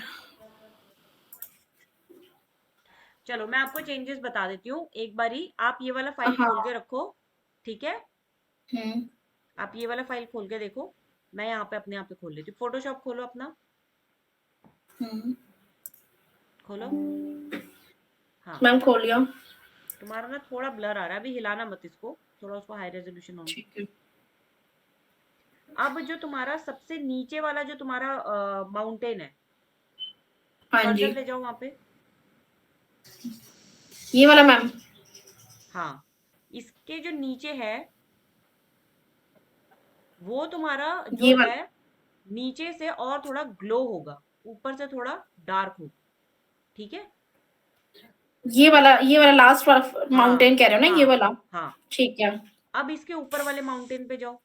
चलो मैं आपको चेंजेस बता देती हूँ एक बारी। आप ये वाला फाइल हाँ। खोल के रखो, ठीक है? हम्म। आप ये वाला फाइल खोल के देखो, मैं यहाँ पे अपने आप पे खोल लेती हूँ। फोटोशॉप खोलो अपना, हम्म। खोलो। हाँ, मैम खोल लिया। तुम्हारा ना थोड़ा ब्लर आ रहा है, अभी हिलाना मत इसको, थोड़ा उसको हाई रेजोल्यूशन होने ठीक है। दो। अब जो तुम्हारा सबसे नीचे वाला जो तुम्हारा माउंटेन है, हाँ जी, कर्सर ले जाओ वहां पे। ये वाला मैम। हाँ, इसके जो नीचे है वो तुम्हारा जो ये है वाला, नीचे से और थोड़ा ग्लो होगा, ऊपर से थोड़ा डार्क होगा, ठीक है? ये वाला लास्ट वाला हाँ माउंटेन कह रहे हो ना, ये हाँ वाला? हाँ। ठीक है। अब इसके ऊपर वाले माउंटेन पे जाओ।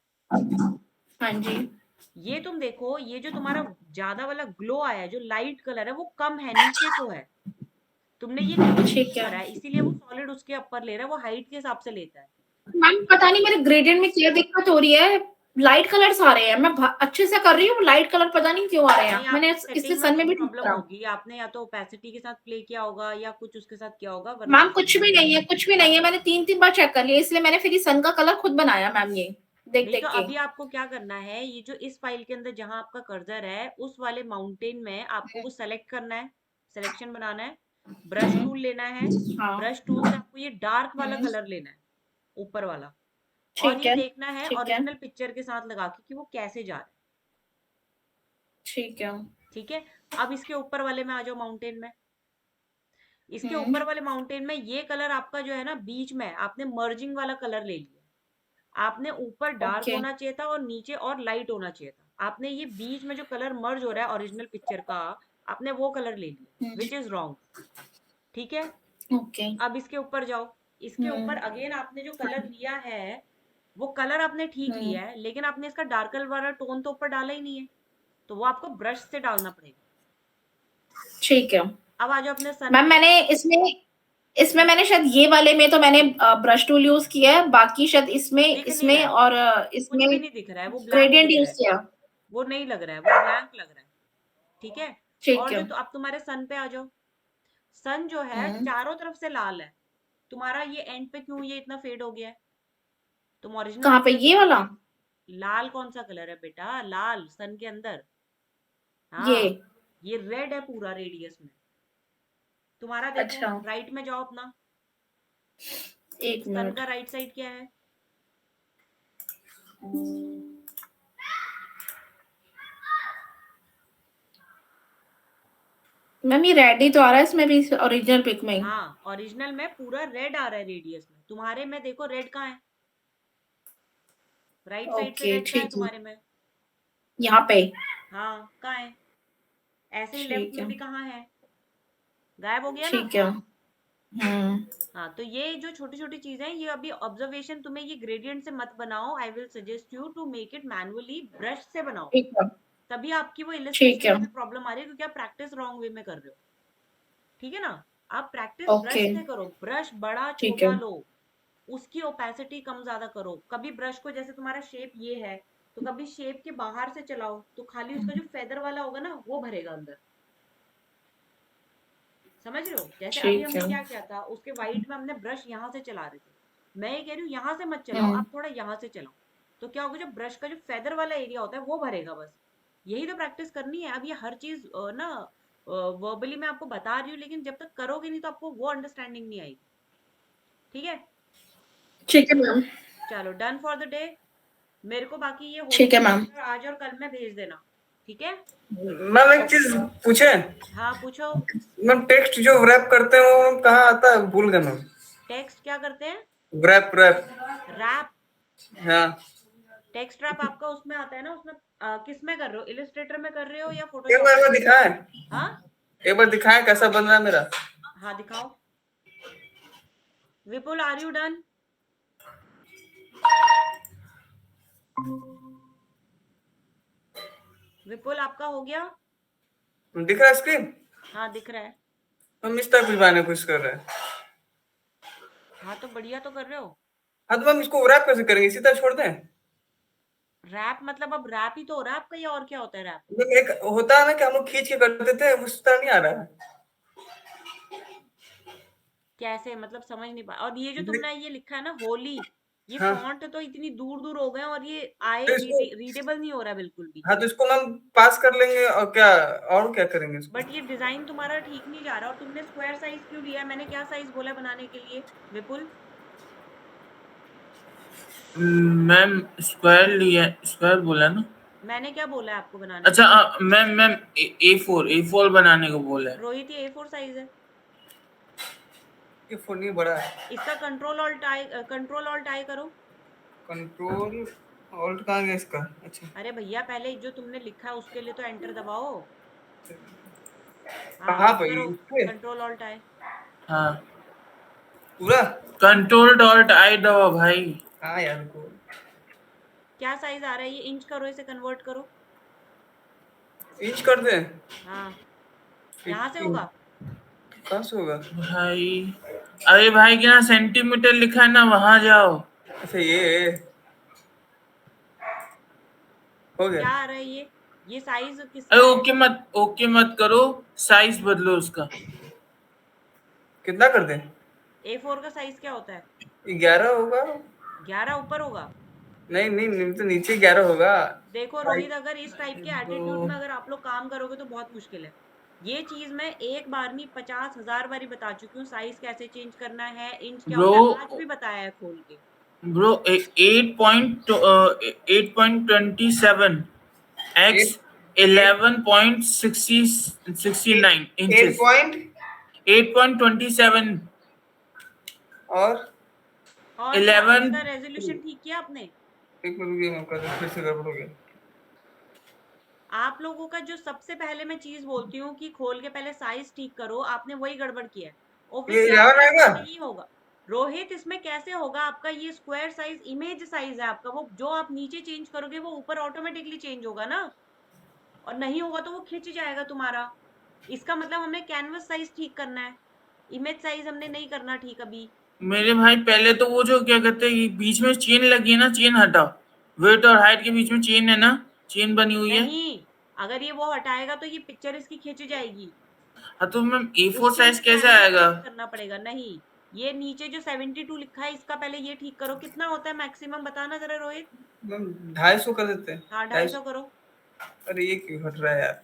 हाँ जी। ये तुम देखो, ये जो तुम्हारा ज्यादा वाला ग्लो आया है, जो लाइट कलर है वो कम है, नीचे को है। तुमने ये नीचे ठीक क्यों है करा है? इसीलिए वो सॉलिड उसके ऊपर ले रहा है, वो हाइट के हिसाब से लेता है। मैम, पता नहीं मेरे ग्रेडियंट में क्या दिक्कत हो रही है, लाइट कलर्स आ रहे हैं। मैं अच्छे से कर रही हूँ, लाइट कलर पता नहीं क्यों आ रहे नहीं, हैं। मैंने आपकी इसलिए सेटिंग में सन में कुछ भी ठीक प्रॉब्लम करा। होगी, आपने या तो ओपेसिटी के साथ प्ले किया होगा या कुछ उसके साथ किया होगा, वरना मैम ऐसा कुछ नहीं भी होगा। नहीं है, कुछ भी नहीं है। मैंने 3 बार चेक कर लिया, इसलिए मैंने फिर सन का कलर खुद बनाया मैम, ये देख नहीं, तो देख के। अभी आपको क्या करना है, ये जो इस फाइल के अंदर जहां आपका कर्सर है उस वाले माउंटेन में आपको वो सेलेक्ट करना है, सिलेक्शन बनाना है। ब्रश टूल लेना है, हाँ। ब्रश टूल से आपको ये डार्क वाला हम्म। कलर लेना है, ऊपर वाला। और ठीक ये है। देखना है ठीक है। ओरिजिनल पिक्चर के साथ लगा के कि वो कैसे जा रहा है, ठीक है। ठीक है? अब इसके ऊपर वाले में आ जाओ, माउंटेन में। इसके हम्म। ऊपर वाले माउंटेन में ये कलर आपका जो है ना, बीच में आपने मर्जिंग वाला कलर ले लिया। आपने ऊपर डार्क ओके। होना चाहिए था और नीचे और लाइट होना चाहिए था। आपने ये बीच में जो कलर मर्ज हो रहा है ओरिजिनल पिक्चर का, आपने वो कलर ले लिया, विच इज रॉन्ग, ठीक है? ओके। अब इसके ऊपर जाओ। इसके ऊपर अगेन आपने जो कलर लिया है वो कलर आपने ठीक लिया है, लेकिन आपने इसका डार्कर वाला टोन तो ऊपर डाला ही नहीं है, तो वो आपको ब्रश से डालना पड़ेगा। ठीक है अब आ जाओ अपने सन मैम। पे। मैंने इसमें इसमें मैंने शायद ये वाले में तो मैंने ब्रश टूल यूज किया है, बाकी शायद इसमें दिख नहीं रहा इसमें है, और कुछ इसमें भी नहीं दिख रहा है, वो ब्लैंक ग्रेडियंट दिख रहा यूज है। किया। वो नहीं लग रहा है, वो ब्लैंक लग रहा है, ठीक है? ठीक और है। जो, तो अब तुम्हारे सन पे आ जाओ। सन जो है हम्म। चारों तरफ से लाल है, तुम्हारा ये एंड पे क्यों ये इतना फेड हो गया है? तुम ओरिजिनल कहाँ पे, पिक्चर ये देखो वाला? ना। लाल कौन सा कलर है बेटा? लाल सन के अंदर। ये? हाँ, ये रेड है पूरा रेडियस में। तुम्हारा देखो, अच्छा, राइट में जाओ अपना। एक सन मिनट। का राइट साइड क्या है? मैम ये रेड ही तो आ रहा है इसमें भी, ओरिजिनल पिक में। हाँ, ओरिजिनल में पूरा रेड आ रहा है रेडियस में, तुम्हारे में देखो रेड कहाँ है? राइट साइड से ओके रेड कहाँ है ठीक है, तुम्हारे में? यहाँ पे। हाँ, कहाँ है? ऐसे ही लेफ्ट ठीक में है। भी कहाँ है? गायब हो गया ना? ठीक है। हाँ, तो ये जो छोटी-छोटी चीज़ें हैं, ये अभी ऑब्जर्वेशन, तुम्हें ये ग्रेडियंट से मत बनाओ। I will suggest you to make it manually, brush से बनाओ। ठीक है, तभी आपकी वो ठीक इलस्ट्रेशन है, में भी प्रॉब्लम आ रही है, क्योंकि आप प्रैक्टिस रॉन्ग वे में कर रहे हो। ठीक है ना? आप प्रैक्टिस ब्रश ओके, से करो, ब्रश बड़ा ठीक है, छोटा लो, उसकी ओपेसिटी कम ज्यादा करो। कभी ब्रश को, जैसे तुम्हारा शेप ये है, तो कभी शेप के बाहर से चलाओ, तो खाली उसका जो फेदर वाला होगा ना, वो भरेगा अंदर। समझ रहे हो? जैसे अभी ठीक हमने है। क्या किया था, उसके वाइट में हमने ब्रश यहाँ से चला रहे थे। मैं ये कह रही हूँ यहाँ से मत चलाओ, हम्म, आप थोड़ा यहाँ से चलाओ। तो क्या होगा, जो ब्रश का जो फेदर वाला एरिया होता है वो भरेगा बस। यही तो प्रैक्टिस करनी है। अब ये हर चीज ना वर्बली मैं आपको बता रही हूँ, लेकिन जब तक करोगे नहीं तो आपको वो अंडरस्टैंडिंग नहीं आएगी। ठीक है? ठीक है मैम, चलो, डन फॉर द डे। मेरे को बाकी ये होली ठीक है का मैम। picture आज और कल में भेज देना। ठीक है? मैम एक चीज पूछे। हाँ, पूछो। मैम टेक्स्ट जो रैप करते हैं वो कहाँ आता है, भूल गया मैम। टेक्स्ट क्या करते हैं? Wrap wrap. रैप। हाँ, टेक्स्ट रैप आपका उसमें आता है ना, उसमें किस में कर रहे हो? इलस्ट्रेटर में कर रहे हो या एक बार फोटोशॉप वो में? दिखाए, हाँ, एक बार दिखाए कैसा बन रहा है मेरा। हाँ, दिखाओ। विपुल, आर यू डन? विपुल, आपका हो गया? दिख रहा है स्क्रीन? हाँ, दिख रहा है। हम इस तरह भिजवाने की कोशिश कर रहे हैं। हाँ, तो बढ़िया तो कर रहे हो। हाँ तो हम इसको रैप कैसे करेंगे, इसी तरह छोड़ दें? रैप मतलब अब रैप ही तो हो रहा है आपका, या और क्या होता है रैप? मतलब एक होता है ना कि हम लोग खींच के करते थे, उस तरह नहीं आ रहा है। कैसे मतलब, समझ नहीं पा। और ये जो तुमने ये लिखा है ना, होली, ये हाँ फॉन्ट तो इतनी दूर दूर हो गए हैं, और ये आए तो इसको, रीडेबल नहीं हो रहा है बिल्कुल भी। हाँ तो इसको हम पास कर लेंगे और क्या, और क्या करेंगे इसको? बट ये डिजाइन तुम्हारा ठीक नहीं जा रहा। और तुमने स्क्वायर साइज क्यों लिया है? मैंने क्या साइज बोला बनाने के लिए, विपुल? मैम स्क्वायर लिया, स्क्वायर बोला ना। मैंने क्या बोला है आपको बनाने के अच्छा लिए? मैम मैम ए4 बनाने को बोला है। रोहित, ये A4 साइज है। ये फोन नहीं बड़ा है। इसका कंट्रोल ऑल्ट आई करो। कंट्रोल ऑल्ट कहाँ गया इसका? अच्छा अरे भैया, पहले जो तुमने लिखा है उसके लिए तो एंटर दबाओ। हाँ, कहाँ अब पर करो। इस पे? कंट्रोल ऑल्ट आई। हाँ पूरा कंट्रोल ऑल्ट आई दबा भाई। हाँ यार को क्या साइज आ रहा है ये? इंच करो, इसे कन्वर्ट करो। इंच कर दे। हाँ, यहाँ से होगा। कहाँ से होगा भाई? अरे भाई क्या सेंटीमीटर लिखा है ना, वहां जाओ। अच्छा ये हो गया। क्या आ रहा है ये साइज अरे किसका है? ओके मत करो, साइज बदलो उसका। कितना कर दें? A4 का साइज क्या होता है? 11 होगा। 11 ऊपर होगा। नहीं नहीं नहीं, तो नीचे 11 होगा। देखो रोहित, अगर इस टाइप के एटीट्यूड में अगर आप लोग काम करोगे तो बहुत मुश्किल है। ये चीज मैं एक बार नहीं 50,000 बारी बता चुकी हूँ, साइज कैसे चेंज करना है, इंच क्या ब्रो होता है, आज भी बताया है खोल के। ब्रो 8.27 x 11.69 inches 8.27 और और क्या 11। इसका रेजोल्यूशन ठीक किया आपने? एक मिनट रुकिए, मैं फिर से गड़बड़ हो गया। आप लोगों का जो सबसे पहले मैं चीज बोलती हूँ कि खोल के पहले साइज ठीक करो, आपने वही गड़बड़ किया है। ये ऑब्वियसली 11 आपका आएगा। इसमें नहीं होगा। रोहित, इसमें कैसे होगा आपका? ये स्क्वायर साइज इमेज साइज है आपका, वो जो आप नीचे चेंज करोगे वो ऊपर ऑटोमेटिकली चेंज होगा ना। और नहीं होगा तो वो खिंच जाएगा तुम्हारा। इसका मतलब हमें कैनवस साइज ठीक करना है, इमेज साइज हमने नहीं करना ठीक अभी। मेरे भाई पहले तो वो जो क्या कहते हैं बीच में चेन लगी है ना, चेन हटाओ। वेट और हाइट के बीच में चेन है ना, चेन बनी हुई है। नहीं, अगर ये वो हटाएगा तो ये पिक्चर इसकी खिंच जाएगी। हाँ तो मैम A4 उसके साइज लिए कैसे कैनवस आएगा? साइज करना पड़ेगा। नहीं, ये नीचे जो 72 लिखा है इसका पहले ये ठीक करो। कितना होता है मैक्सिमम, बताना जरा रोहित। मैम 250 कर देते हैं। हाँ, 250 करो। अरे ये क्यों हट रहा है यार?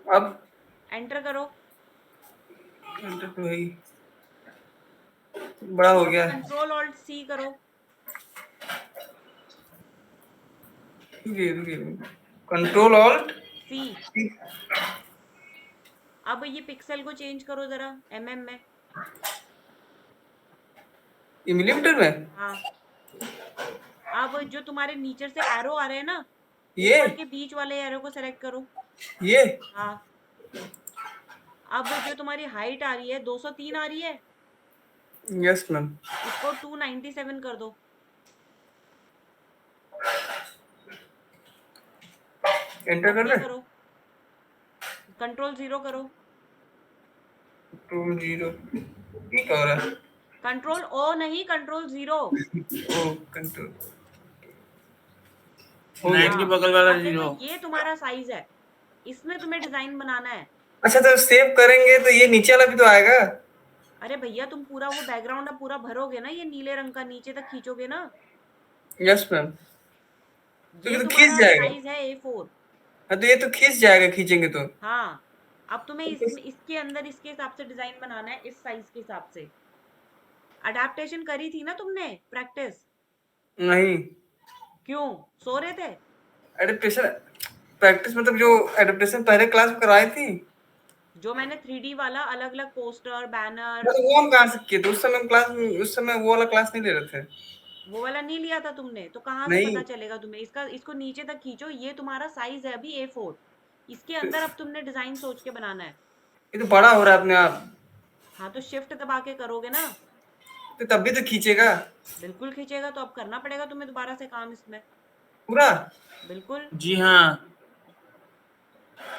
अब एंटर करो। एंटर तो है ही, बड़ा हो गया। कंट्रोल ऑल्ट सी करो। Control alt C. अब ये पिक्सल को चेंज करो जरा mm में। मिलीमीटर में। हाँ, अब जो तुम्हारे नीचे से एरो आ रहे हैं ना, ये ऊपर के बीच वाले एरो को सेलेक्ट करो। ये हाँ, अब जो तुम्हारी हाइट आ रही है 203 आ रही है, यस मैम। इसको 297 कर दो। एंटर कर ओके ले। करो, कंट्रोल 0 करो, 2 0 ठीक हो रहा है। कंट्रोल ओ नहीं, कंट्रोल 0। ओ कंट्रोल हो गया। नाइन के हाँ, बगल वाला अब देखो 0। ये तुम्हारा साइज है, इसमें तुम्हें डिजाइन बनाना है। अच्छा तो सेव करेंगे तो ये नीचे वाला भी तो आएगा। अरे भैया तुम पूरा वो बैकग्राउंड अब पूरा भरोगे ना, ये नीले रंग का नीचे तक खींचोगे ना, यस मैम। तो ये ये तो खींच तुम्हारा जाएगा। साइज है A4। हाँ तो ये तो खींच जाएगा खींचेंगे तो। हाँ, अब तुम्हें इसके अंदर इसके हिसाब से डिजाइन बनाना है, इस साइज के हिसाब से। अडेप्टेशन करी थी ना तुमने, प्रैक्टिस? नहीं क्यों, सो रहे थे? एडेप्टेशन प्रैक्टिस मतलब जो एडेप्टेशन पहले क्लास में कराई थी जो मैंने 3D वाला अलग अलग पोस्टर बैनर, मतलब वो हम कहाँ से किए थे उस समय क्लास में, उस समय वो वाला क्लास नहीं ले रहे थे। वो वाला नहीं लिया था तुमने? तो कहाँ से नहीं पता चलेगा तुम्हें? इसको नीचे तक खींचो, ये तुम्हारा साइज है अभी A4। इसके अंदर अब तुमने डिजाइन सोच के बनाना है। ये तो बड़ा हो रहा है अपने आप। हाँ तो शिफ्ट दबा के करोगे ना, तो तब भी तो खींचेगा बिल्कुल खींचेगा। तो अब करना पड़ेगा तुम्हें दोबारा से काम इसमें। पूरा। बिल्कुल। जी हाँ।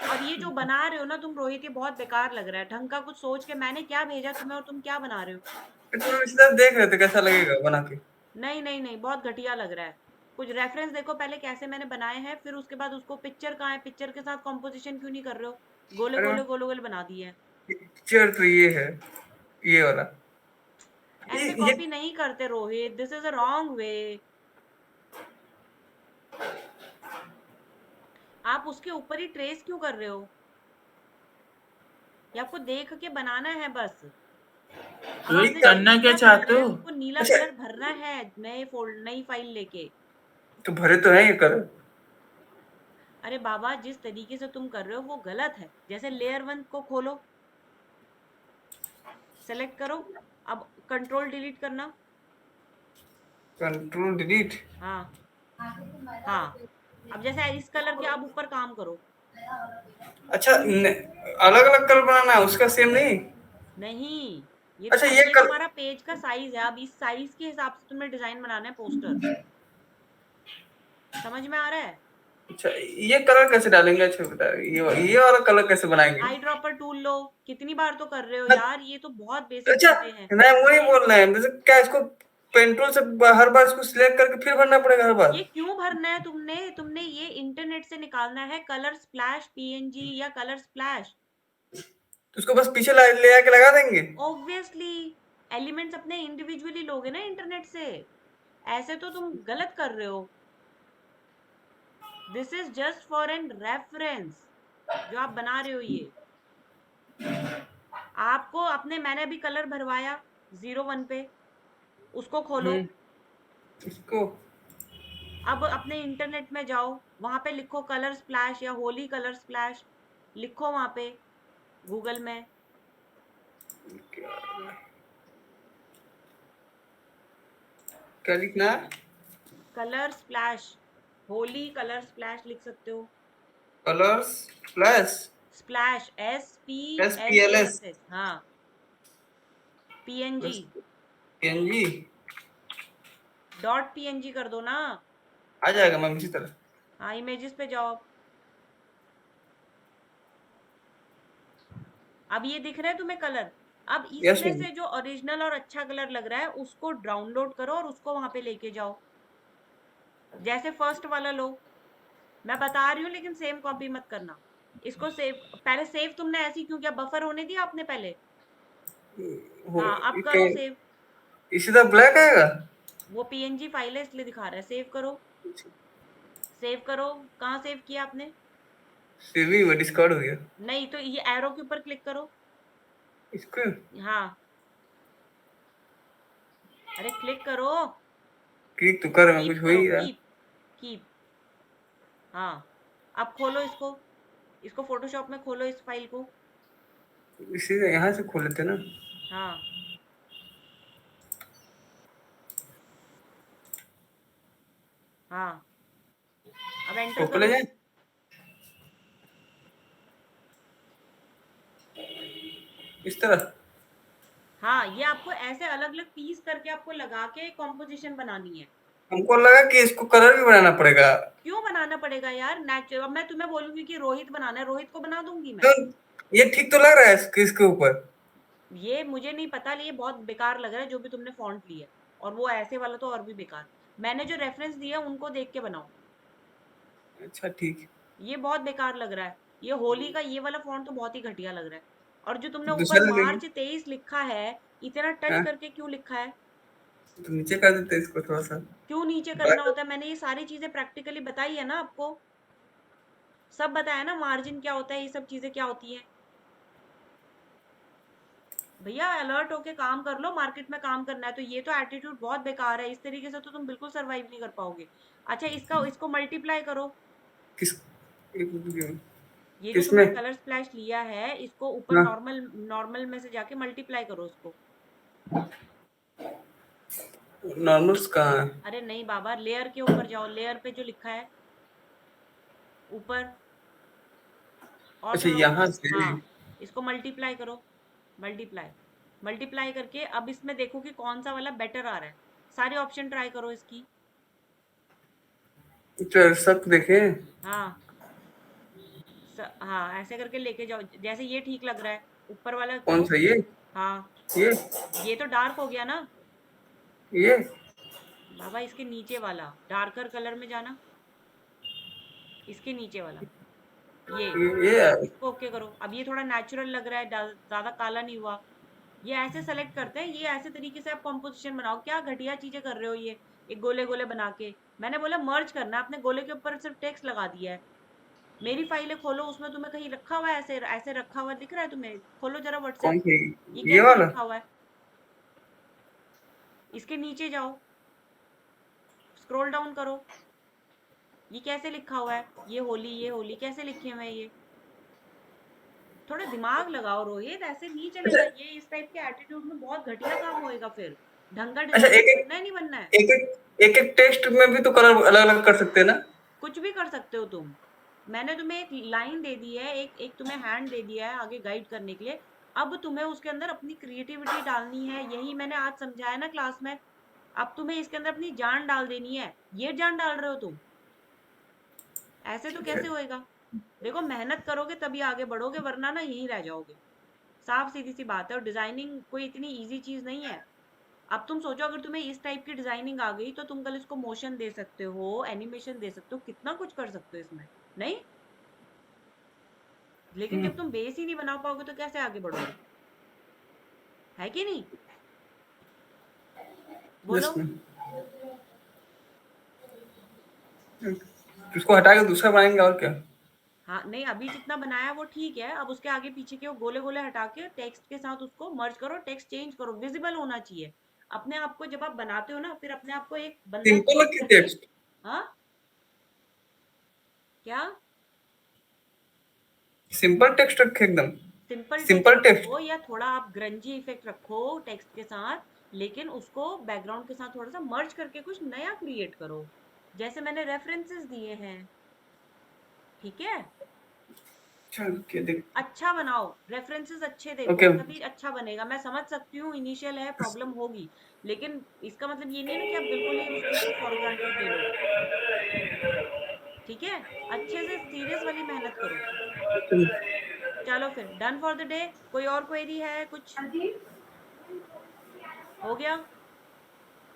और ये जो बना रहे हो ना तुम रोहित, ये बहुत बेकार लग रहा है। ढंग का कुछ सोच के, मैंने क्या भेजा तुम्हें और तुम क्या बना रहे हो? तो रिश्तेदार देख रहे थे कैसा लगेगा बना के। नहीं नहीं नहीं, बहुत घटिया लग रहा है। कुछ रेफरेंस देखो पहले कैसे मैंने बनाए हैं, फिर उसके बाद उसको पिक्चर कहाँ है, पिक्चर के साथ कॉम्पोजिशन क्यों नहीं कर रहे हो? गोले अरे गोले मैम गोले गोले बना दिए हैं। पिक्चर तो ये है ये वाला। ऐसे ये कॉपी नहीं करते Rohit, this is a wrong way. आप उसके ऊपर ही ट्रेस क्यों कर रहे हो? ये आपको देख के बनाना है बस। अब वही आपने जब करना क्या नीला चाहते करना है, हो। उसको नीला अच्छा कलर भरना है, नई फाइल लेके। तो भरे तो है ये कलर। अरे बाबा, जिस तरीके से तुम कर रहे हो वो गलत है। जैसे लेयर 1 को खोलो, सेलेक्ट करो, अब कंट्रोल डिलीट करना। Control delete. हाँ हाँ, अब जैसे इस कलर के अब ऊपर काम करो। अच्छा अलग अलग कलर बनाना है उसका सेम नहीं। नहीं, अच्छा अब ये ये कल तुम्हारा पेज का साइज है, अब इस साइज के हिसाब से तुम्हें डिजाइन बनाना है पोस्टर। समझ में आ रहा है? अच्छा ये कलर कैसे डालेंगे। अच्छा बता ये वाला कलर कैसे बनाएंगे। आई ड्रॉपर टूल लो। कितनी बार तो कर रहे हो हाँ, यार, ये तो बहुत बेसिक अच्छा चीजें हैं। मैं वही बोल रहे हैं जैसे क्या इसको पेंटूल से हर बार इसको सिलेक्ट करके फिर भरना पड़ेगा हर बार। ये क्यों भरना है तुमने? तुमने ये इंटरनेट से निकालना है, कलर स्प्लैश PNG या कलर स्प्लैश। तो उसको बस पीछे ले आके लगा देंगे। ऑब्वियसली, एलिमेंट्स अपने इंडिविजुअली लोगे ना इंटरनेट से। ऐसे तो तुम गलत कर रहे हो। This is just for an reference, जो आप बना रहे हो ये। आपको अपने, मैंने अभी कलर भरवाया 01 पे, उसको खोलो। इसको अब अपने इंटरनेट में जाओ, वहां पे लिखो कलर स्प्लैश या होली कलर स्प्लैश, लिखो वहां पे गूगल में। क्या लिखना है। Colour splash, Holi colour splash लिख सकते हो। Colours plus splash SPLS SPLASS, हाँ। PNG, प्लस PNG .png कर दो ना। आ जाएगा मैम इसी तरह। हाँ, इमेजेस पे जाओ। अब ये दिख रहा है तुम्हें कलर? अब यस इसमें मैम। से जो ओरिजिनल और अच्छा कलर लग रहा है उसको डाउनलोड करो और उसको वहां पे लेके जाओ। जैसे फर्स्ट वाला लो, मैं बता रही हूँ, लेकिन सेम कॉपी मत करना। इसको सेव, पहले सेव तुमने ऐसी क्यों किया? बफर होने दिया आपने पहले? हो हाँ, अब करो सेव। इसी तरह ब्लैक आएगा। वो PNG फाइल है इसलिए दिखा रहा है। सेव करो, सेव करो। कहाँ सेव किया आपने? सीवी वो डिस्कार्ड हो गया। नहीं तो ये एरो के ऊपर क्लिक करो। इसको हाँ, अरे क्लिक करो। क्लिक तो कर मैं कीप कुछ हो करो, ही रहा। Keep keep. हाँ, अब खोलो इसको, इसको फोटोशॉप में खोलो इस फाइल को। इसी से यहाँ से खोल लेते ना। हाँ हाँ, अब एंटर ओपन ले करो। जाए। इस तरह। हाँ, ये आपको ऐसे अलग-अलग पीस करके आपको लगा के कॉम्पोजिशन बनानी है। हमको लगा कि इसको कलर भी बनाना पड़ेगा। क्यों बनाना पड़ेगा यार? अब मैं तुम्हें बोलूंगी कि रोहित बनाना है, रोहित को बना दूंगी मैं। तो ये ठीक तो लग रहा है इसके ऊपर। ये मुझे नहीं पता, ये बहुत बेकार लग रहा है जो भी तुमने फॉन्ट लिया है, और वो ऐसे वाला तो और भी बेकार। मैंने जो रेफरेंस दिया उनको देख के बनाओ। अच्छा ठीक। ये बहुत बेकार लग रहा है। ये होली का ये वाला फॉन्ट तो बहुत ही घटिया लग रहा है। और जो तुमने ऊपर दूसरा ले लेंगे। मार्च 23 लिखा है, इतना टच हाँ, करके क्यों लिखा है? तो नीचे कर देते इसको थोड़ा सा। क्यों नीचे करना होता है? मैंने ये सारी चीजें प्रैक्टिकली बताई है ना आपको, सब बताया ना, मार्जिन क्या होता है, ये सब चीजें क्या होती है। भैया अलर्ट होके काम कर लो, मार्केट में काम करना है तो। ये तो एटीट्यूड बहुत बेकार है, इस तरीके से तो तुम बिल्कुल सरवाइव नहीं कर पाओगे। अच्छा, इसको मल्टीप्लाई करो। किस ये जो किसमें? तुमने कलर स्प्लैश लिया है, इसको ऊपर हाँ, नॉर्मल नॉर्मल में से जाके मल्टीप्लाई करो उसको। नॉर्मल्स कहाँ है? अरे नहीं बाबा, लेयर के ऊपर जाओ, लेयर पे जो लिखा है ऊपर, और अच्छा थोड़ा यहाँ ऊपर। से। हाँ, इसको मल्टीप्लाई करो। मल्टीप्लाई मल्टीप्लाई करके अब इसमें देखो कि कौन सा वाला बेटर आ रहा है। सारे ऑप्शन ट्राई करो इसकी। अच्छा, सब देखे। हाँ, हाँ ऐसे करके लेके जाओ, जैसे ये ठीक लग रहा है, ऊपर वाला कौन करो। सा ये? हाँ, ये ये तो डार्क हो गया ना ये बाबा। इसके नीचे वाला डार्कर कलर में जाना, इसके नीचे वाला, ये ये इसको ओके करो। अब ये थोड़ा नेचुरल लग रहा है, ज्यादा काला नहीं हुआ। ये ऐसे सेलेक्ट करते हैं, ये ऐसे तरीके से आप कंपोजिशन बनाओ। क्या घटिया चीजें कर रहे हो ये, एक गोले गोले बना के। मैंने बोला मर्ज करना, आपने गोले के ऊपर सिर्फ टेक्स्ट लगा दिया है। मेरी फाइलें खोलो, उसमें तुम्हें कहीं रखा हुआ है, ऐसे ऐसे रखा हुआ दिख रहा है तुम्हें? खोलो जरा व्हाट्सएप। कौन सी? ये ये कैसे वाला? लिखा हुआ है? इसके नीचे जाओ, स्क्रॉल डाउन करो। ये कैसे लिखा हुआ है? ये होली कैसे लिखे हुए हैं ये? थोड़ा दिमाग लगाओ रोहित, ऐसे नहीं अच्छा, चलेगा ये। इस टाइप के एटीट्यूड में बहुत घटिया काम होएगा फिर। ढंग का अच्छा, डिजाइनर बनना है नहीं बनना है। एक टेक्स्ट में भी तो कलर अलग अलग कर सकते हैं ना? कुछ भी कर सकते हो तुम। मैंने तुम्हें एक लाइन दे दी है, एक एक तुम्हें हैंड दे दिया है आगे गाइड करने के लिए। अब तुम्हें उसके अंदर अपनी क्रिएटिविटी डालनी है, यही मैंने आज समझाया ना क्लास में। अब तुम्हें इसके अंदर अपनी जान डाल देनी है। ये जान डाल रहे हो तुम, ऐसे तो ठीक है। कैसे होएगा? देखो मेहनत करोगे तभी आगे बढ़ोगे, वरना ना यहीं रह जाओगे। साफ सीधी सी बात है। और डिजाइनिंग कोई इतनी इजी चीज नहीं है। अब तुम सोचो, अगर तुम्हें इस टाइप की डिजाइनिंग आ गई तो तुम कल इसको मोशन दे सकते हो, एनिमेशन दे सकते हो, कितना कुछ कर सकते हो इसमें। नहीं, लेकिन जब तुम बेस ही नहीं बना पाओगे तो कैसे आगे बढ़ोगे? है कि नहीं? बोलो। Yes ma'am. इसको हटा के दूसरा बनाएंगे और क्या? हाँ नहीं, अभी जितना बनाया वो ठीक है। अब उसके आगे पीछे के वो गोले गोले हटा के टेक्स्ट के साथ उसको मर्ज करो, टेक्स्ट चेंज करो, विजिबल होना चाहिए अपने आप को। जब आप बनाते हो ना, फिर अपने आप को एक बंदा सिंपल देख रखिए सके। टेक्स्ट। हाँ, क्या? सिंपल टेक्स्ट रखे एकदम। Simple text simple text. रखो, या थोड़ा आप ग्रंजी इफेक्ट रखो टेक्स्ट के साथ, लेकिन उसको बैकग्राउंड के साथ थोड़ा सा मर्ज करके कुछ नया क्रिएट करो, जैसे मैंने रेफरेंसेस दिए हैं। ठीक है? चल के देख। अच्छा बनाओ, रेफरेंसेस अच्छे देखो, ओके। तभी अच्छा बनेगा। मैं समझ सकती हूँ इनिशियल है, प्रॉब्लम होगी, लेकिन इसका मतलब ये नहीं है ना कि आप बिल्कुल ही उस चीज को फॉर ग्रांटेड ले लो। ठीक है? अच्छे से सीरियस वाली मेहनत करो। चलो फिर, डन फॉर द डे। कोई और क्वेरी है कुछ? हो गया?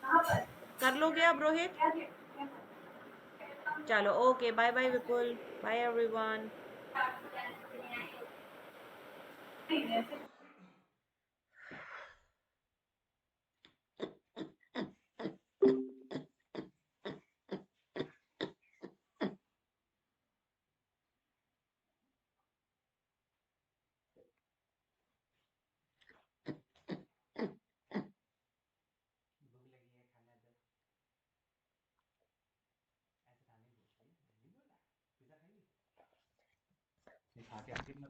कर लोगे अब रोहित? चलो ओके, बाय बाय विपुल, बाय एवरीवन। खा के आती है ना।